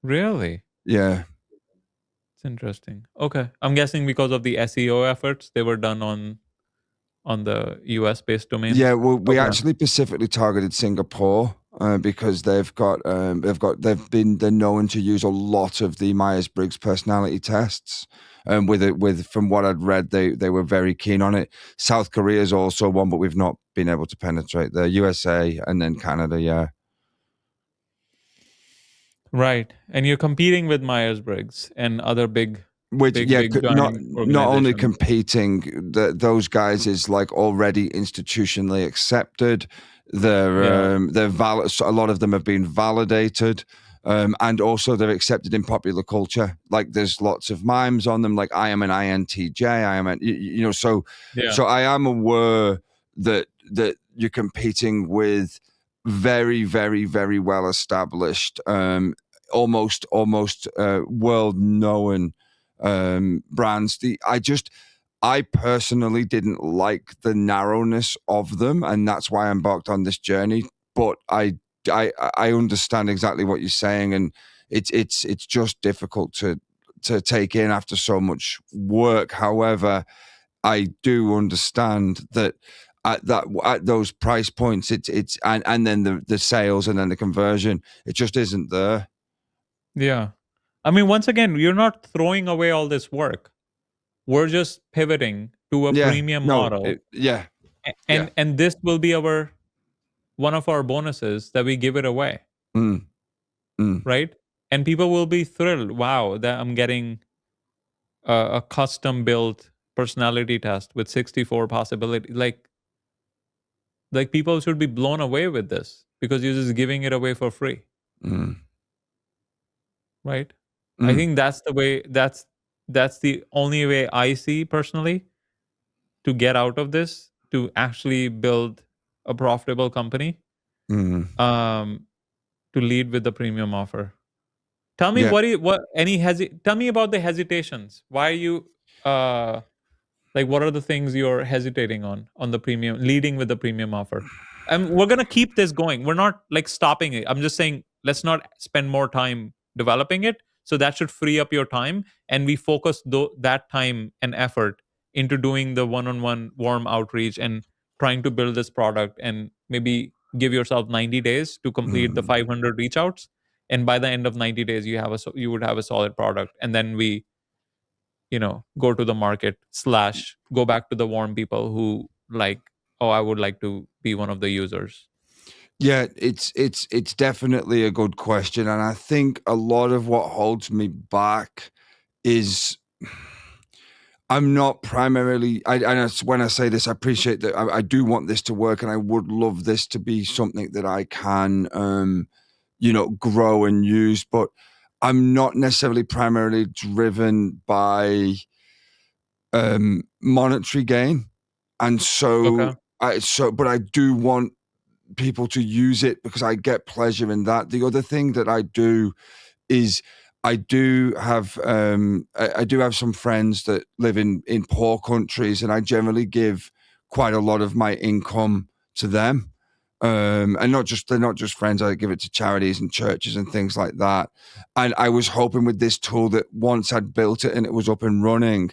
Really? Yeah. It's interesting. Okay, I'm guessing because of the SEO efforts, they were done on the US-based domain. Yeah, well, we actually specifically targeted Singapore because they're known to use a lot of the Myers-Briggs personality tests. With from what I'd read, they were very keen on it. South Korea is also one, but we've not been able to penetrate the USA and then Canada. Yeah. Right, and you're competing with Myers-Briggs and other big. Not only competing, those guys is like already institutionally accepted. They're a lot of them have been validated, and also they're accepted in popular culture. Like there's lots of memes on them, like I am an INTJ, I am an so I am aware that you're competing with very, very, very well established, almost world known brands. I personally didn't like the narrowness of them, and that's why I embarked on this journey. But I understand exactly what you're saying, and it's just difficult to take in after so much work. However, I do understand that at those price points, it's and then the sales and then the conversion, it just isn't there. Yeah. I mean, once again, you're not throwing away all this work. We're just pivoting to a premium model. And this will be one of our bonuses that we give it away. Right? And people will be thrilled. Wow, that I'm getting a custom built personality test with 64 possibilities. Like people should be blown away with this because you're just giving it away for free. Right? I think that's the way, that's the only way I see personally to get out of this, to actually build a profitable company, to lead with the premium offer. Tell me tell me about the hesitations. Why are you what are the things you're hesitating on the premium, leading with the premium offer? And we're going to keep this going. We're not like stopping it. I'm just saying, let's not spend more time developing it. So that should free up your time, and we focus that time and effort into doing the one-on-one warm outreach and trying to build this product, and maybe give yourself 90 days to complete the 500 reach outs. And by the end of 90 days, you would have a solid product. And then we, go to the market / go back to the warm people who I would like to be one of the users. Yeah, it's definitely a good question, and I think a lot of what holds me back is I'm not primarily. When I say this, I appreciate that. I do want this to work, and I would love this to be something that I can, grow and use. But I'm not necessarily primarily driven by monetary gain, and so but I do want people to use it because I get pleasure in that. The other thing that I do is I do have some friends that live in poor countries, and I generally give quite a lot of my income to them. And they're not just friends. I give it to charities and churches and things like that. And I was hoping with this tool that once I'd built it and it was up and running,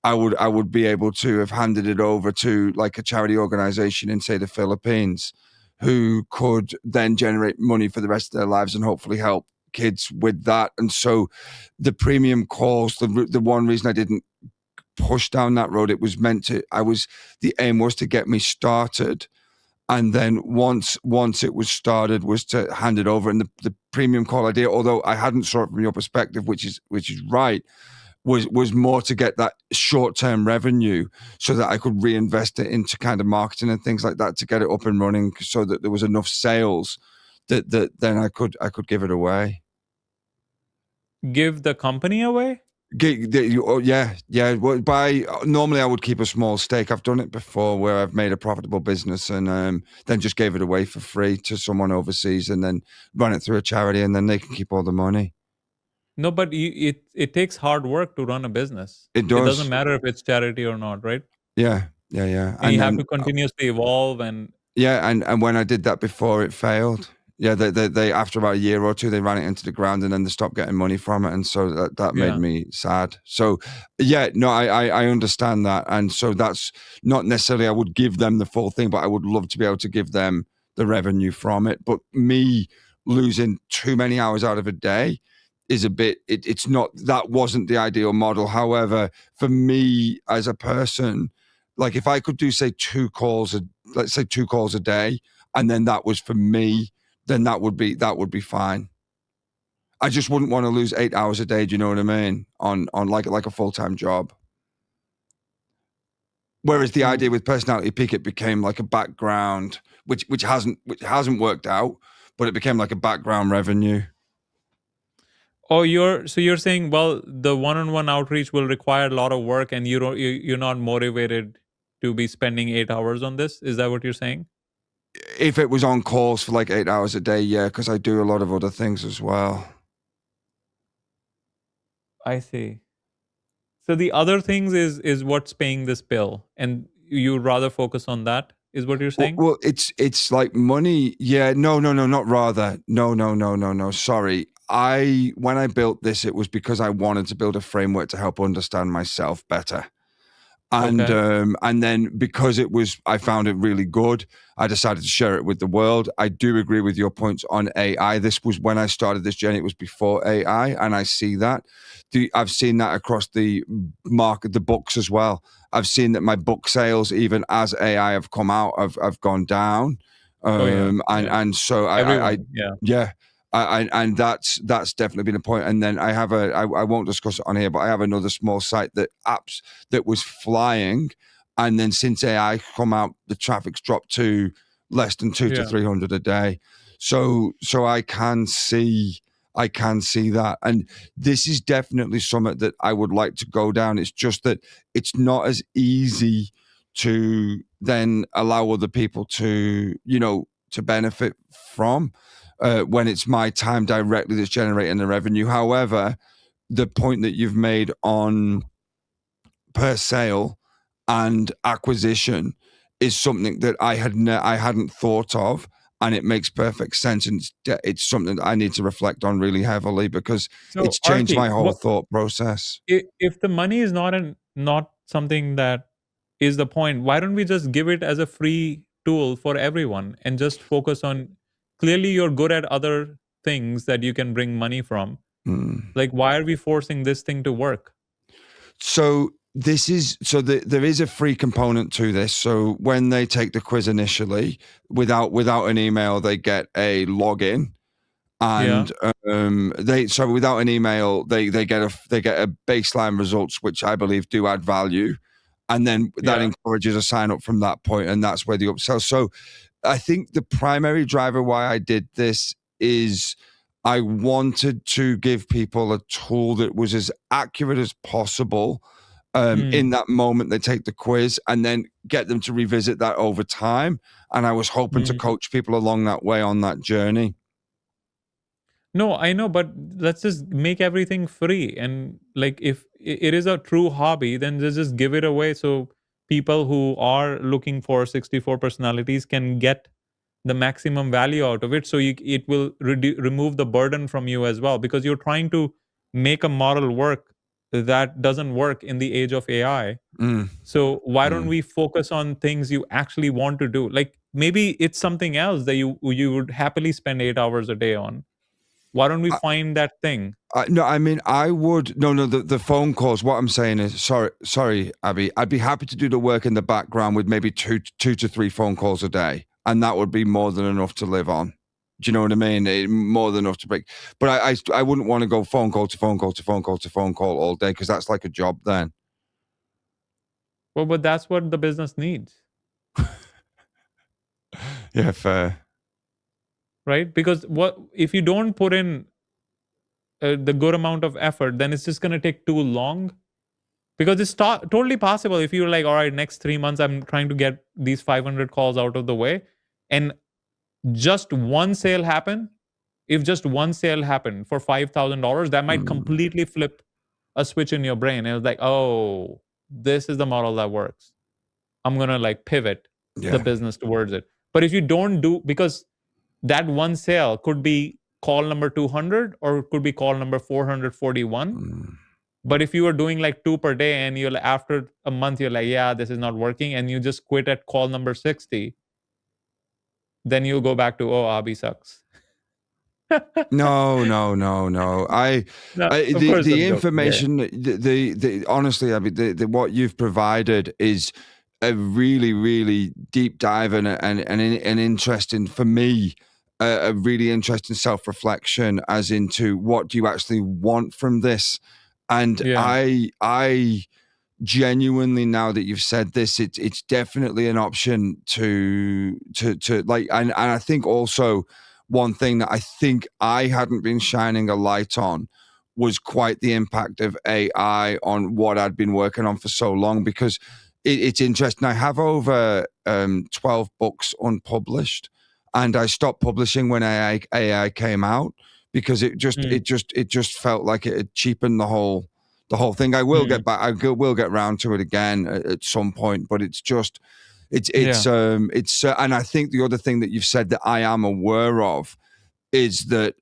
I would be able to have handed it over to like a charity organization in, say, the Philippines, who could then generate money for the rest of their lives and hopefully help kids with that. And so the premium calls, the one reason I didn't push down that road. It was the aim was to get me started. And then once it was started, was to hand it over. And the premium call idea, although I hadn't saw it from your perspective, which is right, was more to get that short-term revenue so that I could reinvest it into kind of marketing and things like that to get it up and running, so that there was enough sales that then I could give it away. Give the company away? Yeah. Well, normally I would keep a small stake. I've done it before where I've made a profitable business and then just gave it away for free to someone overseas and then run it through a charity, and then they can keep all the money. No, but it takes hard work to run a business. It does. It doesn't matter if it's charity or not, right? Yeah. And you have to continuously evolve and. Yeah, and when I did that before, it failed. Yeah, they after about a year or two, they ran it into the ground and then they stopped getting money from it, and so that made me sad. So yeah, no, I understand that, and so that's not necessarily I would give them the full thing, but I would love to be able to give them the revenue from it. But me losing too many hours out of a day is a bit. It's not, that wasn't the ideal model. However, for me as a person, like if I could do say 2 calls a day, and then that was for me, then that would be fine. I just wouldn't want to lose 8 hours a day. Do you know what I mean? On like a full-time job. Whereas the idea with Personality Peak, it became like a background, which hasn't worked out, but it became like a background revenue. Oh, you're saying, well, the one-on-one outreach will require a lot of work, and you're not motivated to be spending 8 hours on this. Is that what you're saying? If it was on calls for like 8 hours a day, yeah, because I do a lot of other things as well. I see. So the other things is what's paying this bill, and you rather focus on that, is what you're saying? Well, it's like money. Yeah, no, not rather. No. Sorry. When I built this, it was because I wanted to build a framework to help understand myself better. And and then because I found it really good, I decided to share it with the world. I do agree with your points on AI. This was when I started this journey. It was before AI, and I see that. I've seen that across the market, the books as well. I've seen that my book sales, even as AI have come out, have gone down. And so and that's definitely been a point. And then I have I won't discuss it on here, but I have another small site that was flying, and then since AI come out, the traffic's dropped to less than 200 to 300 a day. So I can see that, and this is definitely something that I would like to go down. It's just that it's not as easy to then allow other people to benefit from. When it's my time directly that's generating the revenue. However, the point that you've made on per sale and acquisition is something that I hadn't thought of, and it makes perfect sense. And it's something that I need to reflect on really heavily, because it's changed my whole thought process. If the money is not something that is the point, why don't we just give it as a free tool for everyone and just focus on? Clearly, you're good at other things that you can bring money from. Like, why are we forcing this thing to work? So there is a free component to this. So when they take the quiz initially, without an email, they get a login, and without an email, they get a baseline results, which I believe do add value, and then that encourages a sign up from that point, and that's where the upsell. So I think the primary driver why I did this is I wanted to give people a tool that was as accurate as possible in that moment they take the quiz, and then get them to revisit that over time. And I was hoping to coach people along that way on that journey. No, I know, but let's just make everything free. And like, if it is a true hobby, then just give it away, so people who are looking for 64 personalities can get the maximum value out of it. So it will remove the burden from you as well, because you're trying to make a model work that doesn't work in the age of AI. So why don't we focus on things you actually want to do? Like, maybe it's something else that you would happily spend 8 hours a day on. Why don't we find that thing? No, I mean, I would. No, the phone calls. What I'm saying is, sorry, Abby. I'd be happy to do the work in the background with maybe two to three phone calls a day, and that would be more than enough to live on. Do you know what I mean? More than enough to break. But I wouldn't want to go phone call to phone call to phone call to phone call all day, because that's like a job then. Well, but that's what the business needs. Yeah, fair. Right? Because what if you don't put in the good amount of effort, then it's just going to take too long. Because it's totally possible if you're like, all right, next 3 months, I'm trying to get these 500 calls out of the way, and just one sale happen. If just one sale happened for $5,000, that might completely flip a switch in your brain. And it's like, oh, this is the model that works. I'm going to like pivot the business towards it. But if you don't do, because that one sale could be call number 200 or it could be call number 441. But if you are doing like 2 per day and you're like, after a month, you're like, yeah, this is not working, and you just quit at call number 60, then you'll go back to, oh, Abi sucks. No. The information, the honestly, Abby, the what you've provided is a really, really deep dive and an interesting, for me, a really interesting self-reflection as into what do you actually want from this. And I genuinely, now that you've said this, it's definitely an option to like, and I think also one thing that I think I hadn't been shining a light on was quite the impact of AI on what I'd been working on for so long, because it's interesting. I have over 12 books unpublished, and I stopped publishing when AI came out, because it just felt like it had cheapened the whole thing. I will get back. I will get round to it again at some point, but it's just, and I think the other thing that you've said that I am aware of is that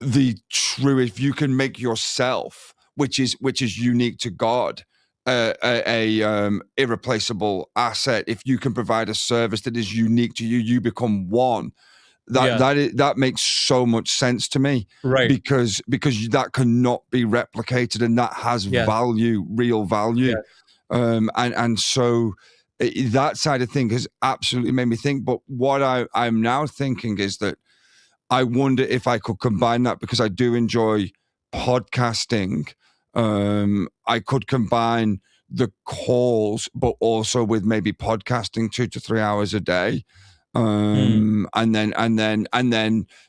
the true, if you can make yourself, which is unique to God, a irreplaceable asset. If you can provide a service that is unique to you, you become one. That makes so much sense to me, right? Because that cannot be replicated, and that has value, real value. And so that side of things has absolutely made me think. But what I'm now thinking is that I wonder if I could combine that, because I do enjoy podcasting. I could combine the calls, but also with maybe podcasting 2 to 3 hours a day. And then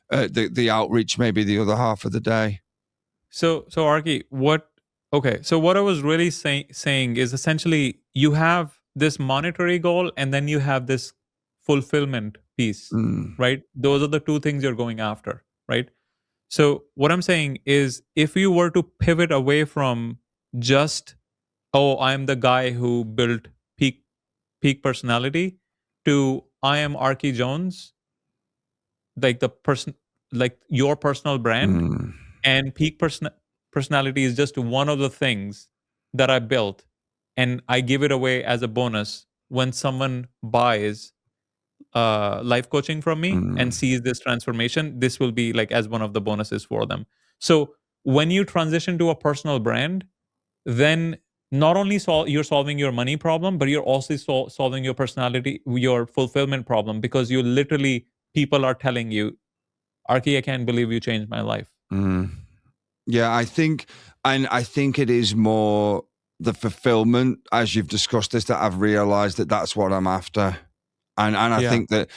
the outreach maybe the other half of the day. So Arky, so what I was really saying is essentially you have this monetary goal and then you have this fulfillment piece, right? Those are the two things you're going after, right? So what I'm saying is, if you were to pivot away from just, oh, I'm the guy who built peak personality, to I am Arky Jones, like the person, like your personal brand, and peak personality is just one of the things that I built, and I give it away as a bonus when someone buys life coaching from me and sees this transformation. This will be like as one of the bonuses for them. So when you transition to a personal brand, then not only you're solving your money problem, but you're also solving your personality, your fulfillment problem, because you literally, people are telling you, Arky, I can't believe you changed my life. Yeah, I think it is more the fulfillment, as you've discussed this, that I've realized that that's what I'm after. And I think that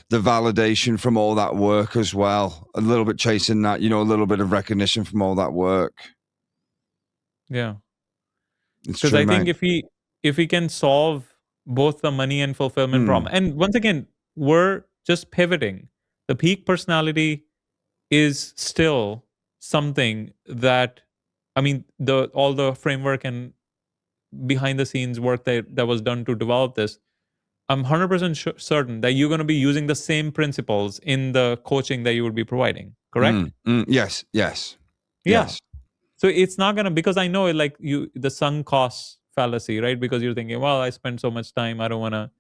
the validation from all that work as well, a little bit chasing that, a little bit of recognition from all that work. Yeah. Because I think if we can solve both the money and fulfillment problem, and once again, we're just pivoting. The peak personality is still something that, I mean, all the framework and behind the scenes work that was done to develop this, I'm 100% certain that you're going to be using the same principles in the coaching that you would be providing, correct? Yes. Yeah. So it's not going to, because I know like the sunk cost fallacy, right? Because you're thinking, well, I spent so much time, I don't want to,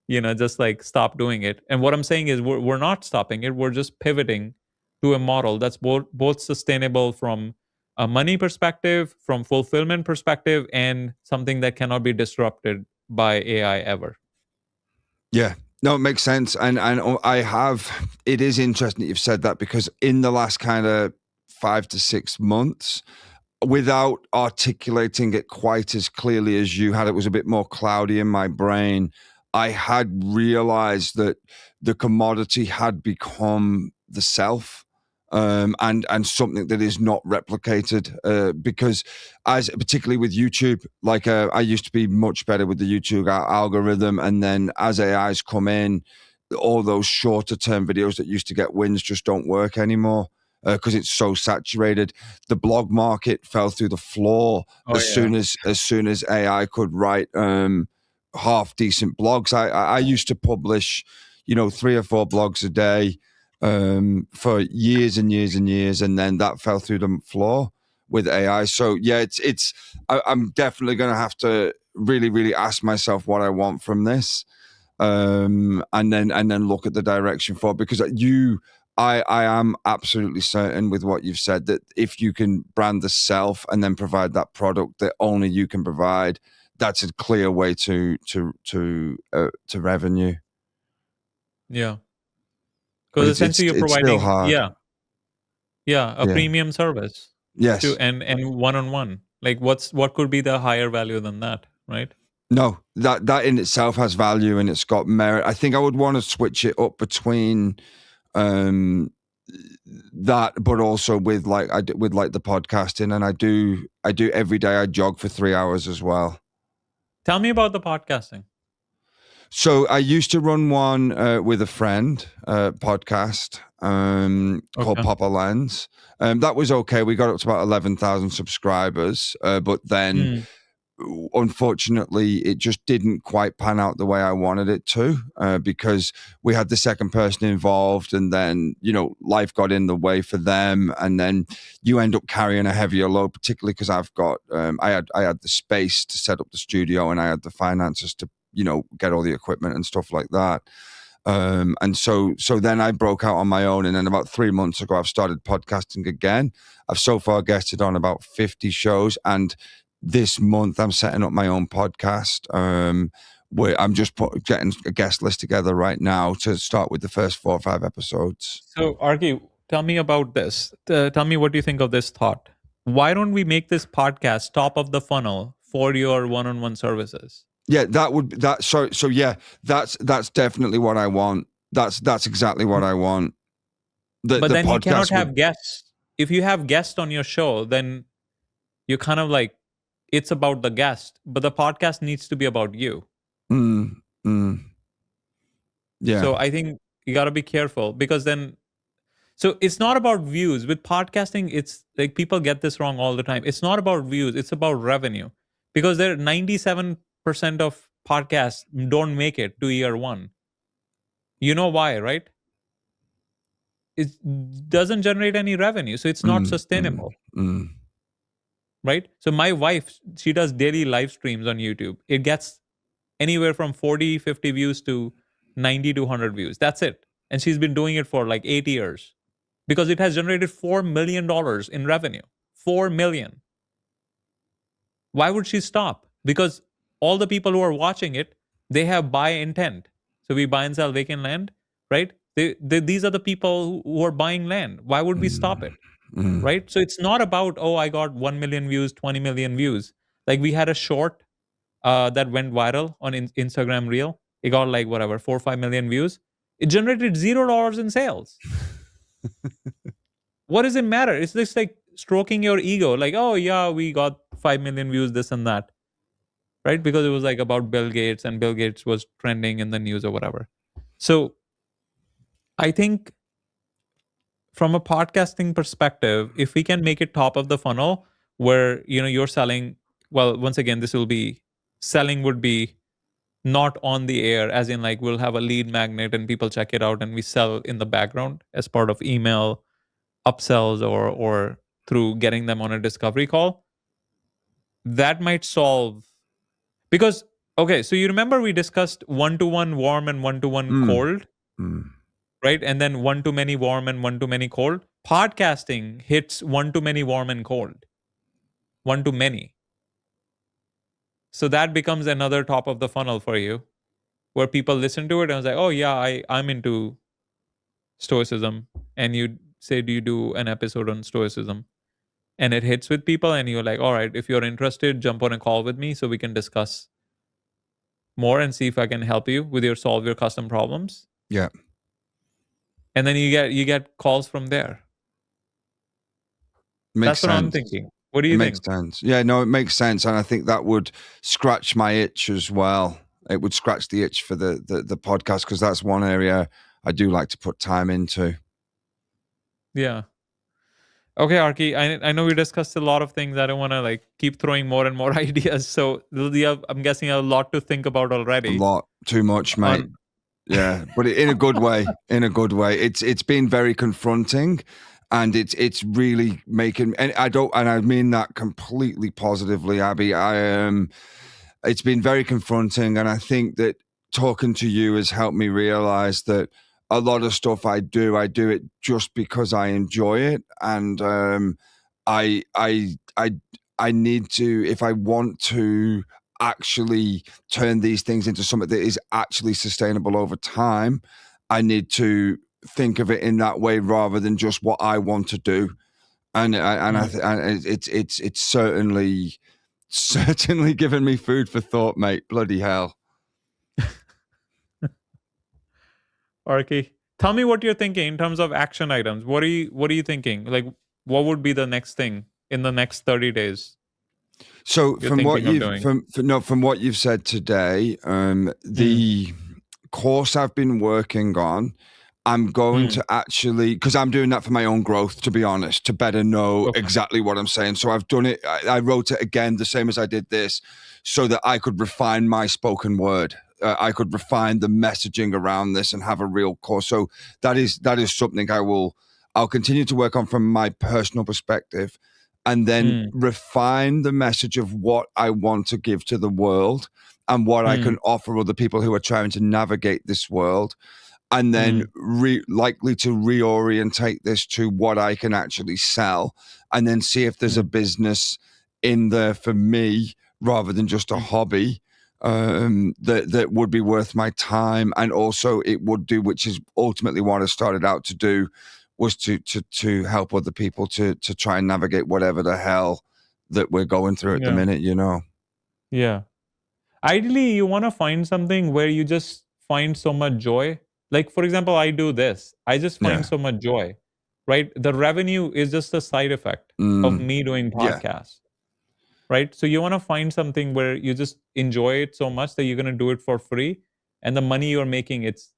just like stop doing it. And what I'm saying is we're not stopping it. We're just pivoting to a model that's both sustainable from a money perspective, from fulfillment perspective, and something that cannot be disrupted by AI ever. Yeah. No, it makes sense. And it is interesting that you've said that, because in the last kind of 5 to 6 months, without articulating it quite as clearly as you had, it was a bit more cloudy in my brain. I had realized that the commodity had become the self, and something that is not replicated, because particularly with YouTube, like I used to be much better with the YouTube algorithm, and then as AI's come in, all those shorter term videos that used to get wins just don't work anymore, because it's so saturated. The blog market fell through the floor soon as AI could write half decent blogs. I used to publish, 3 or 4 blogs a day for years and years and years, and then that fell through the floor with AI. So yeah, I'm definitely going to have to really, really ask myself what I want from this, and then look at the direction for it, because I am absolutely certain with what you've said that if you can brand the self and then provide that product that only you can provide, that's a clear way to revenue. Yeah, because essentially you're providing, still hard. a premium service. Yes, and one-on-one. Like what could be the higher value than that, right? No, that in itself has value and it's got merit. I think I would want to switch it up between that, but also with the podcasting, and I do every day. I jog for 3 hours as well. Tell me about the podcasting. So I used to run one with a friend, podcast called Papa Lens. That was okay. We got up to about 11,000 subscribers, but then unfortunately, it just didn't quite pan out the way I wanted it to, because we had the second person involved, and then life got in the way for them, and then you end up carrying a heavier load, particularly because I've got I had the space to set up the studio, and I had the finances to get all the equipment and stuff like that. And so then I broke out on my own, and then about 3 months ago, I've started podcasting again. I've so far guested on about 50 shows, and this month I'm setting up my own podcast, where I'm just getting a guest list together right now to start with the first 4 or 5 episodes. So Arky, tell me about this. Tell me what you think of this thought. Why don't we make this podcast top of the funnel for your one-on-one services? Yeah, so yeah, that's definitely what I want. That's exactly what I want. But then you cannot have guests. If you have guests on your show, then you're kind of like, it's about the guest, but the podcast needs to be about you. Yeah. So I think you got to be careful, because then, so it's not about views. With podcasting, it's like people get this wrong all the time. It's not about views. It's about revenue, because there 97% of podcasts don't make it to year 1. You know why, right? It doesn't generate any revenue. So it's not sustainable. Right? So my wife, she does daily live streams on YouTube. It gets anywhere from 40, 50 views to 90 to 100 views. That's it. And she's been doing it for like 8 years, because it has generated $4 million in revenue. $4 million. Why would she stop? Because all the people who are watching it, they have buy intent. So we buy and sell vacant land, right? These are the people who are buying land. Why would we stop it? Right? So it's not about, I got 1 million views, 20 million views. Like we had a short that went viral on Instagram Reel. It got like 4 or 5 million views. It generated $0 in sales. What does it matter? It's just like stroking your ego. Like, oh yeah, we got 5 million views, this and that. Right? Because it was like about Bill Gates, and Bill Gates was trending in the news or whatever. So I think from a podcasting perspective, if we can make it top of the funnel where, you're selling, well, once again, selling would be not on the air, as in like we'll have a lead magnet and people check it out and we sell in the background as part of email upsells or through getting them on a discovery call. That might solve, because Okay, so you remember we discussed one-to-one warm and one-to-one cold, right? And then one-to-many warm and one-to-many cold. Podcasting hits one-to-many warm and cold, one-to-many. So that becomes another top of the funnel for you, where people listen to it and say, "Oh yeah, I'm into Stoicism," and you say, "Do you do an episode on Stoicism?" And it hits with people, and you're like, "All right, if you're interested, jump on a call with me so we can discuss more and see if I can help you with solve your custom problems." Yeah. And then you get calls from there. Makes That's what I'm sense. thinking. What do you think? Makes sense. Yeah, no, it makes sense. And I think that would scratch my itch as well. It would scratch the itch for the podcast, because that's one area I do like to put time into. Yeah. Okay, Arky, I know we discussed a lot of things. I don't want to keep throwing more and more ideas. So I'm guessing a lot to think about already. A lot. Too much, mate. Yeah, but in a good way. In a good way. It's been very confronting, and it's really making, and I mean that completely positively, Abby. It's been very confronting, and I think that talking to you has helped me realize that a lot of stuff I do it just because I enjoy it, and I need to, if I want to actually turn these things into something that is actually sustainable over time, I need to think of it in that way rather than just what I want to do. And it's certainly given me food for thought, mate. Bloody hell. Arky, tell me what you're thinking in terms of action items. What are you thinking? Like, what would be the next thing in the next 30 days? So from what you've said today, the course I've been working on, I'm going to actually, because I'm doing that for my own growth, to be honest, to better know exactly what I'm saying. So I've done it. I wrote it again, the same as I did this, so that I could refine my spoken word. I could refine the messaging around this and have a real course. So that is something I'll continue to work on from my personal perspective, and then refine the message of what I want to give to the world and what I can offer other people who are trying to navigate this world. And then likely to reorientate this to what I can actually sell, and then see if there's a business in there for me rather than just a hobby that would be worth my time. And also it would do, which is ultimately what I started out to do, was to help other people to try and navigate whatever the hell that we're going through at the minute, you know? Yeah. Ideally, you want to find something where you just find so much joy. Like, for example, I do this. I just find so much joy, right? The revenue is just a side effect of me doing podcasts, right? So you want to find something where you just enjoy it so much that you're going to do it for free. And the money you're making, it's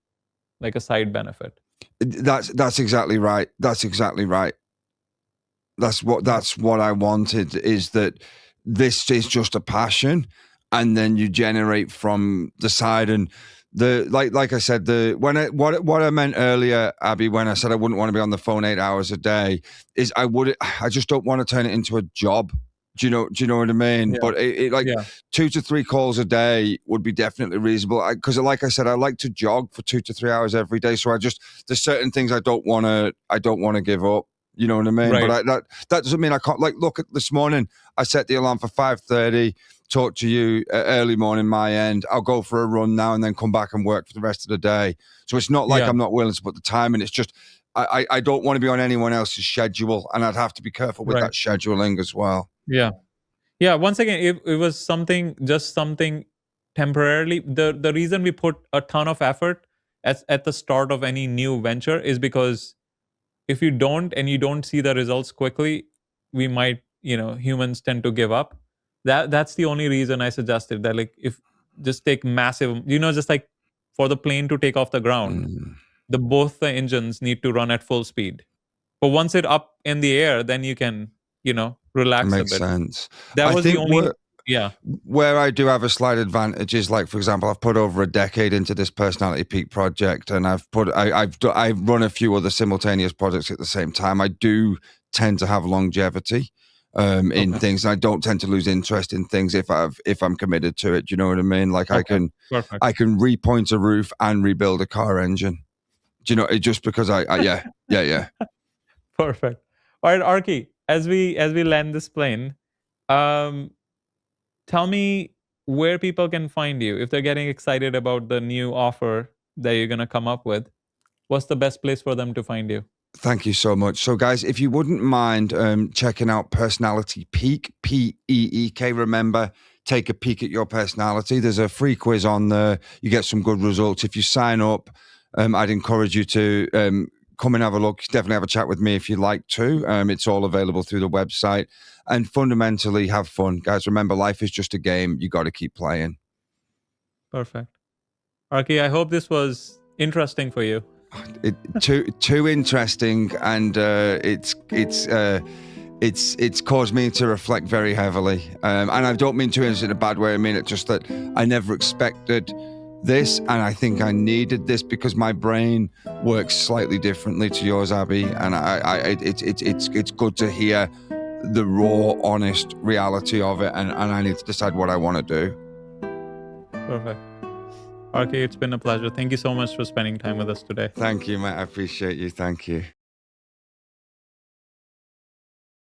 like a side benefit. That's exactly right. That's exactly right. That's what I wanted, is that this is just a passion, and then you generate from the side. And like I said, what I meant earlier, Abby, when I said I wouldn't want to be on the phone 8 hours a day, is I just don't want to turn it into a job. Do you know what I mean? Yeah. But it 2 to 3 calls a day would be definitely reasonable. Because like I said, I like to jog for 2 to 3 hours every day. So there's certain things I don't want to give up. You know what I mean? Right. But that doesn't mean I can't. Like, look, at this morning, I set the alarm for 5:30. Talk to you early morning, my end. I'll go for a run now and then come back and work for the rest of the day. So it's not like I'm not willing to put the time in. It's just I don't want to be on anyone else's schedule, and I'd have to be careful with that scheduling as well. Yeah. Yeah. Once again, it was just something temporarily. The reason we put a ton of effort at the start of any new venture is because if you don't see the results quickly, we might, humans tend to give up. That's the only reason I suggested that, like, if just take massive, just like for the plane to take off the ground, both the engines need to run at full speed. But once it's up in the air, then you can, relax a bit. Makes sense. That was the only... Where I do have a slight advantage is, like, for example, I've put over a decade into this Personality Peak project, and I've run a few other simultaneous projects at the same time. I do tend to have longevity. in things. I don't tend to lose interest in things if I'm committed to it. Do you know what I mean? Like I can repoint a roof and rebuild a car engine. Do you know? Just because yeah. Perfect. All right, Arky, as we land this plane, tell me where people can find you if they're getting excited about the new offer that you're going to come up with. What's the best place for them to find you? Thank you so much. So, guys, if you wouldn't mind checking out Personality Peak, PEEK, remember, take a peek at your personality. There's a free quiz on there. You get some good results. If you sign up, I'd encourage you to come and have a look. Definitely have a chat with me if you'd like to. It's all available through the website. And fundamentally, have fun. Guys, remember, life is just a game. You got to keep playing. Perfect. Arky, I hope this was interesting for you. Too interesting, and it's caused me to reflect very heavily. And I don't mean too in a bad way. I mean it just that I never expected this, and I think I needed this because my brain works slightly differently to yours, Abi. And it's good to hear the raw, honest reality of it, and I need to decide what I want to do. Perfect. Arky, it's been a pleasure. Thank you so much for spending time with us today. Thank you, mate. I appreciate you. Thank you.